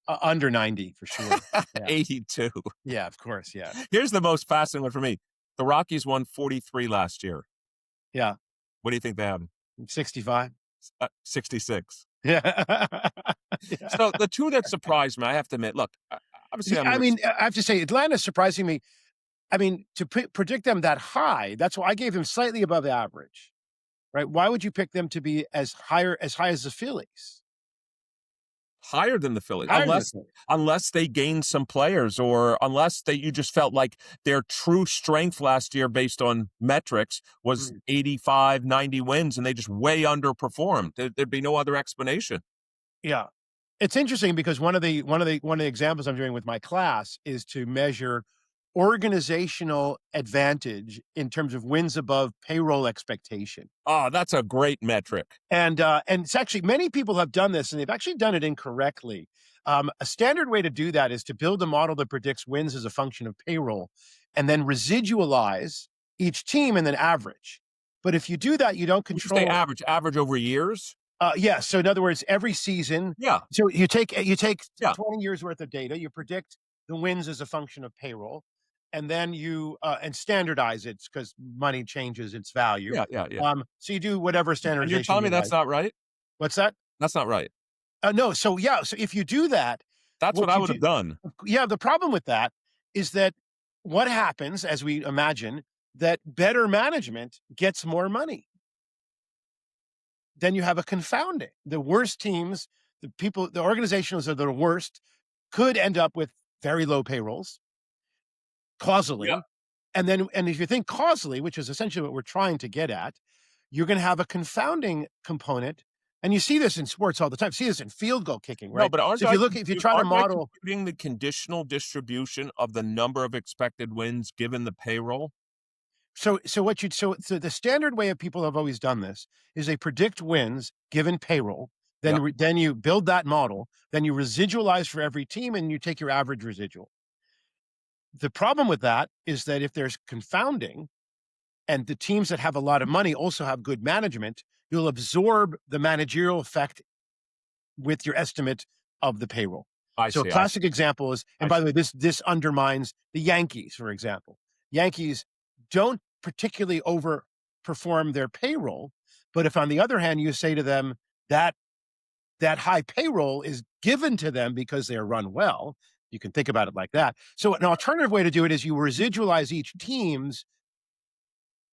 Under 90 for sure. Yeah. 82. Yeah, of course. Yeah. Here's the most fascinating one for me. The Rockies won 43 last year. Yeah. What do you think they have? 65. 66. Yeah. Yeah. So the two that surprised me, I have to admit, look, obviously, I have to say, Atlanta's surprising me. I mean, to predict them that high, that's why I gave them slightly above average, right? Why would you pick them to be as high as the Phillies? Higher than the Phillies, Higher unless they gained some players, or unless you just felt like their true strength last year based on metrics was 85, 90 wins, and they just way underperformed. There'd be no other explanation. Yeah. It's interesting because one of the examples I'm doing with my class is to measure organizational advantage in terms of wins above payroll expectation. Oh, that's a great metric. And it's actually, many people have done this and they've actually done it incorrectly. A standard way to do that is to build a model that predicts wins as a function of payroll and then residualize each team and then average. But if you do that, you don't control. You say average over years? Yeah. So in other words, every season. Yeah. So you take 20 years worth of data, you predict the wins as a function of payroll. And then you and standardize it because money changes its value. Yeah. So you do whatever standardization. And you're telling me that's not right? What's that? That's not right. No. So if you do that, that's what I would have done. Yeah. The problem with that is that what happens, as we imagine, that better management gets more money. Then you have a confounding. The worst teams, the organizations that are the worst, could end up with very low payrolls. Causally. Yeah. And if you think causally, which is essentially what we're trying to get at, you're going to have a confounding component. And you see this in sports all the time. See this in field goal kicking, right? No, but so if you try to model computing the conditional distribution of the number of expected wins given the payroll. So the standard way of people have always done this is they predict wins given payroll. Then you build that model. Then you residualize for every team, and you take your average residual. The problem with that is that if there's confounding and the teams that have a lot of money also have good management, you'll absorb the managerial effect with your estimate of the payroll. So a classic example is, and by the way, this undermines the Yankees, for example. Yankees don't particularly overperform their payroll, but if on the other hand you say to them that that high payroll is given to them because they're run well, you can think about it like that. So an alternative way to do it is you residualize each team's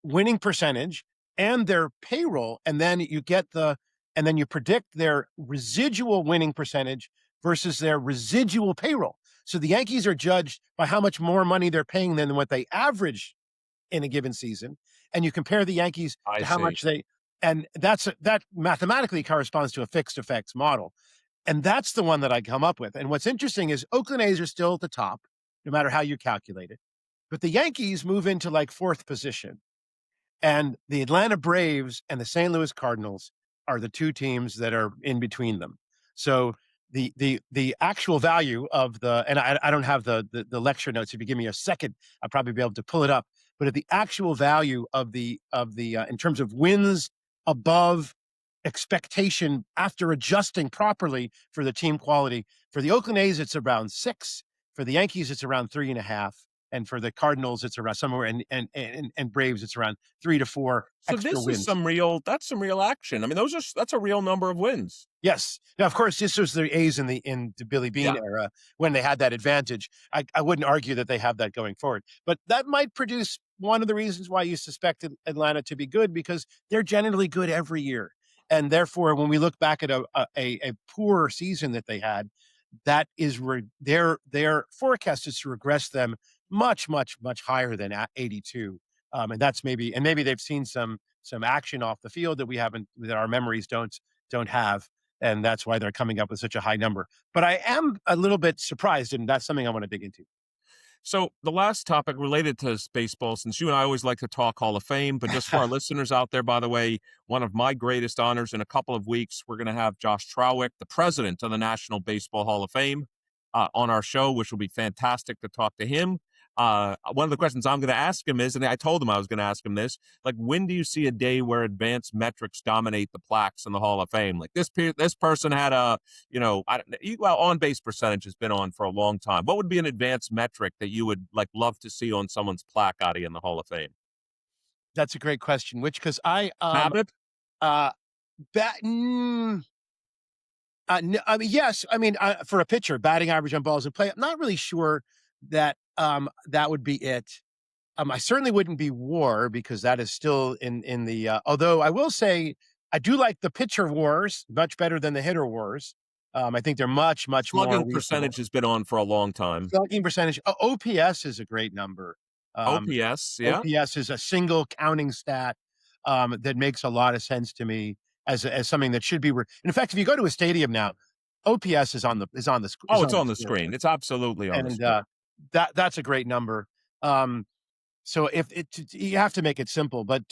winning percentage and their payroll, and then you predict their residual winning percentage versus their residual payroll. So the Yankees are judged by how much more money they're paying than what they average in a given season, and you compare the Yankees to how much they, and that mathematically corresponds to a fixed effects model, and that's the one that I come up with. And what's interesting is Oakland A's are still at the top, no matter how you calculate it, but the Yankees move into like fourth position. And the Atlanta Braves and the St. Louis Cardinals are the two teams that are in between them. So the actual value of the, and I don't have the lecture notes. If you give me a second, I'll probably be able to pull it up. But at the actual value of the in terms of wins above expectation after adjusting properly for the team quality, for the Oakland A's it's around 6. For the Yankees it's around 3.5. And for the Cardinals, it's around somewhere, and Braves, it's around 3 to 4 So extra this wins. is that's some real action. I mean, that's a real number of wins. Yes. Now, of course, this was the A's in the Billy Beane era when they had that advantage. I wouldn't argue that they have that going forward, but that might produce one of the reasons why you suspected Atlanta to be good, because they're generally good every year. And therefore, when we look back at a poor season that they had, that is their forecast is to regress them much higher than 82. And that's maybe they've seen some action off the field that our memories don't have. And that's why they're coming up with such a high number. But I am a little bit surprised, and that's something I want to dig into. So the last topic related to baseball, since you and I always like to talk Hall of Fame, but just for our listeners out there, by the way, one of my greatest honors in a couple of weeks, we're going to have Josh Trowick, the president of the National Baseball Hall of Fame, on our show, which will be fantastic to talk to him. One of the questions I'm going to ask him is, and I told him I was going to ask him this, like, when do you see a day where advanced metrics dominate the plaques in the Hall of Fame? Like this person had on-base percentage has been on for a long time. What would be an advanced metric that you would love to see on someone's plaque, Adi, in the Hall of Fame? That's a great question. Because Habit? Yes. I mean, for a pitcher, batting average on balls in play, I'm not really sure that that would be it. I certainly wouldn't be WAR, because that is still in the. Although I will say I do like the pitcher WARs much better than the hitter WARs. I think they're much more. Slugging percentage has been on for a long time. Slugging percentage. OPS is a great number. OPS, yeah. OPS is a single counting stat that makes a lot of sense to me as something that should be. In fact, if you go to a stadium now, OPS is on the screen. Oh, it's on the screen. It's absolutely on the screen. That's a great number. So if you have to make it simple, but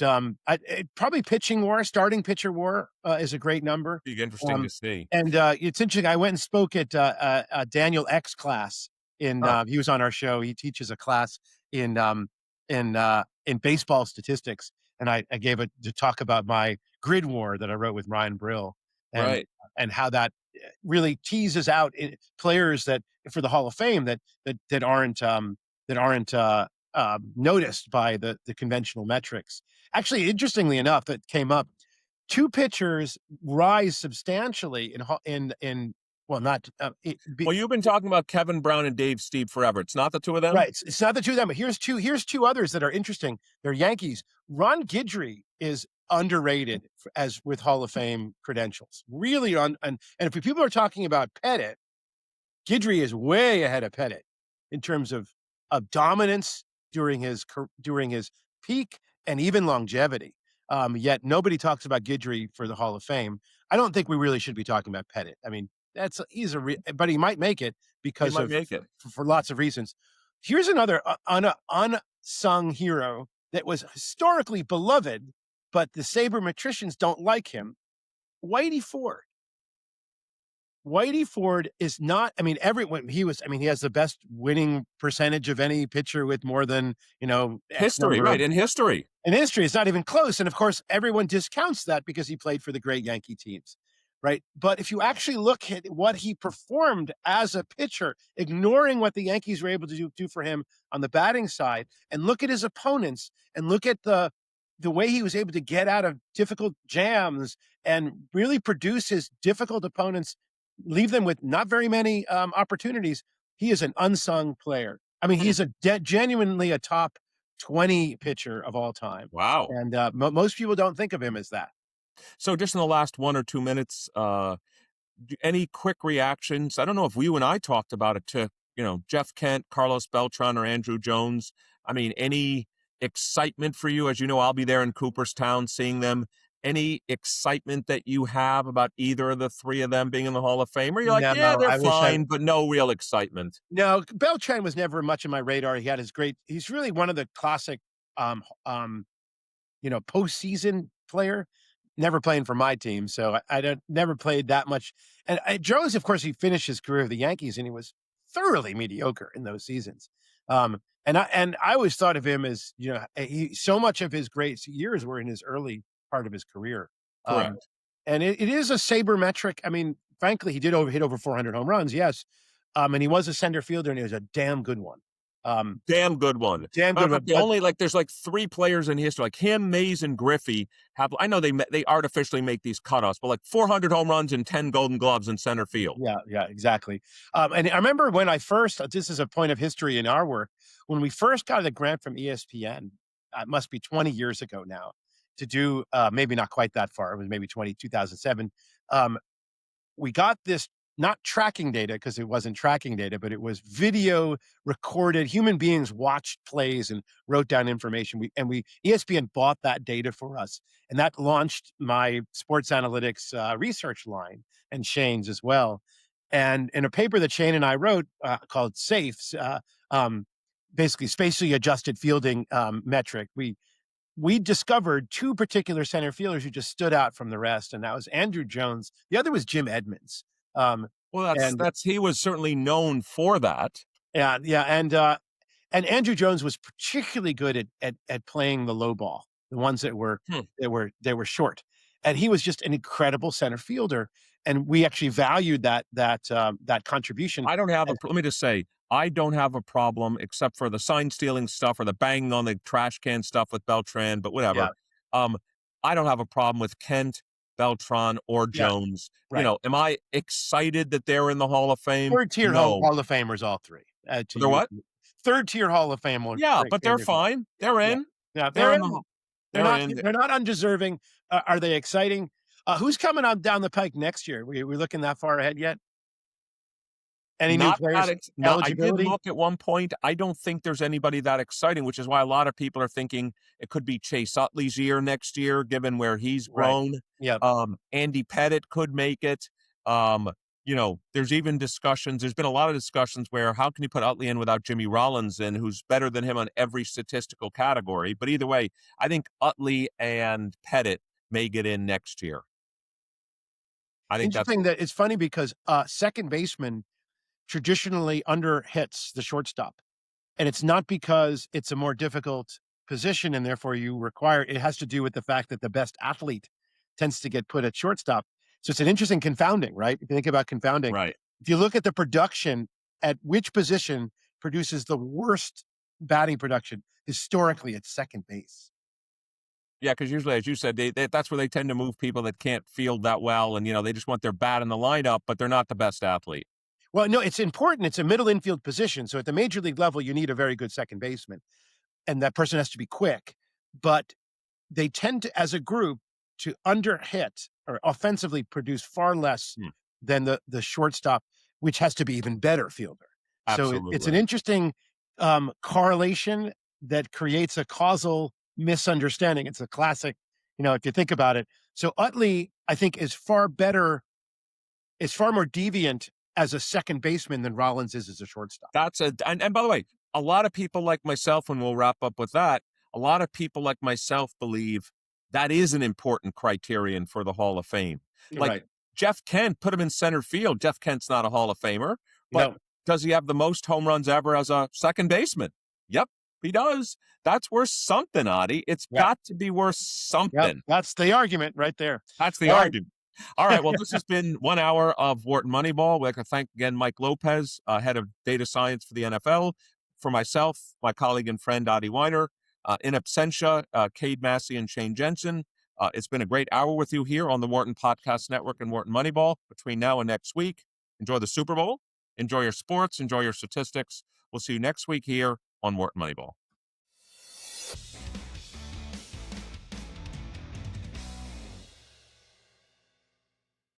probably pitching WAR, starting pitcher WAR is a great number. Be interesting to see. And it's interesting. I went and spoke at Daniel X class he was on our show. He teaches a class in baseball statistics, and I gave it to talk about my grid WAR that I wrote with Ryan Brill, and how that really teases out players that for the Hall of Fame that aren't noticed by the conventional metrics. Actually, interestingly enough, that came up. 2 pitchers rise substantially in well, not. Well, you've been talking about Kevin Brown and Dave Steve forever. It's not the two of them, right? It's not the two of them. But here's two others that are interesting. They're Yankees. Ron Guidry is underrated as with Hall of Fame credentials. Really and if people are talking about Pettit, Guidry is way ahead of Pettit in terms of dominance during his peak and even longevity. Yet nobody talks about Guidry for the Hall of Fame. I don't think we really should be talking about Pettit. I mean, but he might make it for lots of reasons. Here's another unsung hero that was historically beloved, but the sabermetricians don't like him. Whitey Ford. Whitey Ford is not, I mean, everyone, he has the best winning percentage of any pitcher with more than, X History, number right? of In history. in history. It's not even close. And of course, everyone discounts that because he played for the great Yankee teams, right? But if you actually look at what he performed as a pitcher, ignoring what the Yankees were able to do for him on the batting side, and look at his opponents, and look at the way he was able to get out of difficult jams and really produce his difficult opponents, leave them with not very many opportunities. He is an unsung player. I mean, he's genuinely a top 20 pitcher of all time. Wow. And most people don't think of him as that. So just in the last 1 or 2 minutes, any quick reactions? I don't know if you and I talked about it to, Jeff Kent, Carlos Beltran, or Andrew Jones. I mean, any excitement for you? As you know, I'll be there in Cooperstown seeing them. Any excitement that you have about either of the three of them being in the Hall of Fame? Or you're like, No, yeah, they're I wish fine, but no real excitement. No, Beltran was never much on my radar. He's really one of the classic, postseason player. Never playing for my team, so I never played that much. And Jones, of course, he finished his career with the Yankees, and he was thoroughly mediocre in those seasons. And I always thought of him as, so much of his great years were in his early part of his career. Correct. And it is a sabermetric. I mean, frankly, he did hit over 400 home runs, yes. And he was a center fielder, and he was a damn good one. Damn good one. Damn good one. Only there's three players in history, like him, Mays, and Griffey have. I know they artificially make these cutoffs, but 400 home runs and 10 Golden Gloves in center field. Yeah, exactly. And I remember when this is a point of history in our work, when we first got a grant from ESPN, it must be 20 years ago now, to do, maybe not quite that far, it was maybe 2007. We got this, not tracking data, because it wasn't tracking data, but it was video recorded. Human beings watched plays and wrote down information. ESPN bought that data for us, and that launched my sports analytics research line, and Shane's as well. And in a paper that Shane and I wrote called SAFES, basically spatially adjusted fielding metric, we discovered two particular center fielders who just stood out from the rest, and that was Andrew Jones. The other was Jim Edmonds. Well, he was certainly known for that. Yeah, and Andrew Jones was particularly good at playing the low ball, the ones that were short, and he was just an incredible center fielder. And we actually valued that contribution. Let me just say, I don't have a problem, except for the sign stealing stuff or the banging on the trash can stuff with Beltran, but whatever. Yeah. I don't have a problem with Kent, Beltran, or Jones. Right. Am I excited that they're in the Hall of Fame? Third tier Hall of Famers, all three. They're what? Third tier Hall of Fame. Yeah, but they're fine. They're in. Yeah, they're in. They're not undeserving. Are they exciting? Who's coming on down the pike next year? We looking that far ahead yet? Any new players? I did look at one point. I don't think there's anybody that exciting, which is why a lot of people are thinking it could be Chase Utley's year next year, given where he's grown. Right. Yeah. Andy Pettit could make it. There's even discussions. There's been a lot of discussions where how can you put Utley in without Jimmy Rollins in, who's better than him on every statistical category. But either way, I think Utley and Pettit may get in next year. I think interesting that it's funny because second baseman traditionally under hits the shortstop, and it's not because it's a more difficult position and therefore it has to do with the fact that the best athlete tends to get put at shortstop. So it's an interesting confounding, right? If you think about confounding, right? If you look at the production, at which position produces the worst batting production historically, at second base. Yeah, because usually, as you said, that's where they tend to move people that can't field that well, and they just want their bat in the lineup, but they're not the best athlete. Well, no, it's important. It's a middle infield position. So at the major league level, you need a very good second baseman, and that person has to be quick. But they tend to, as a group, to underhit or offensively produce far less than the shortstop, which has to be even better fielder. Absolutely. So it's an interesting correlation that creates a causal misunderstanding. It's a classic, if you think about it. So Utley, I think, is far more deviant as a second baseman than Rollins is as a shortstop. And by the way, a lot of people like myself, and we'll wrap up with that, a lot of people like myself believe that is an important criterion for the Hall of Fame. Right. Jeff Kent, put him in center field. Jeff Kent's not a Hall of Famer, but No. does he have the most home runs ever as a second baseman? Yep, he does. That's worth something, Adi. It's got to be worth something. Yep. That's the argument right there. That's the argument. All right. Well, this has been 1 hour of Wharton Moneyball. We'd like to thank again Mike Lopez, head of data science for the NFL, for myself, my colleague and friend Adi Wyner, in absentia, Cade Massey and Shane Jensen. It's been a great hour with you here on the Wharton Podcast Network and Wharton Moneyball. Between now and next week, enjoy the Super Bowl, enjoy your sports, enjoy your statistics. We'll see you next week here on Wharton Moneyball.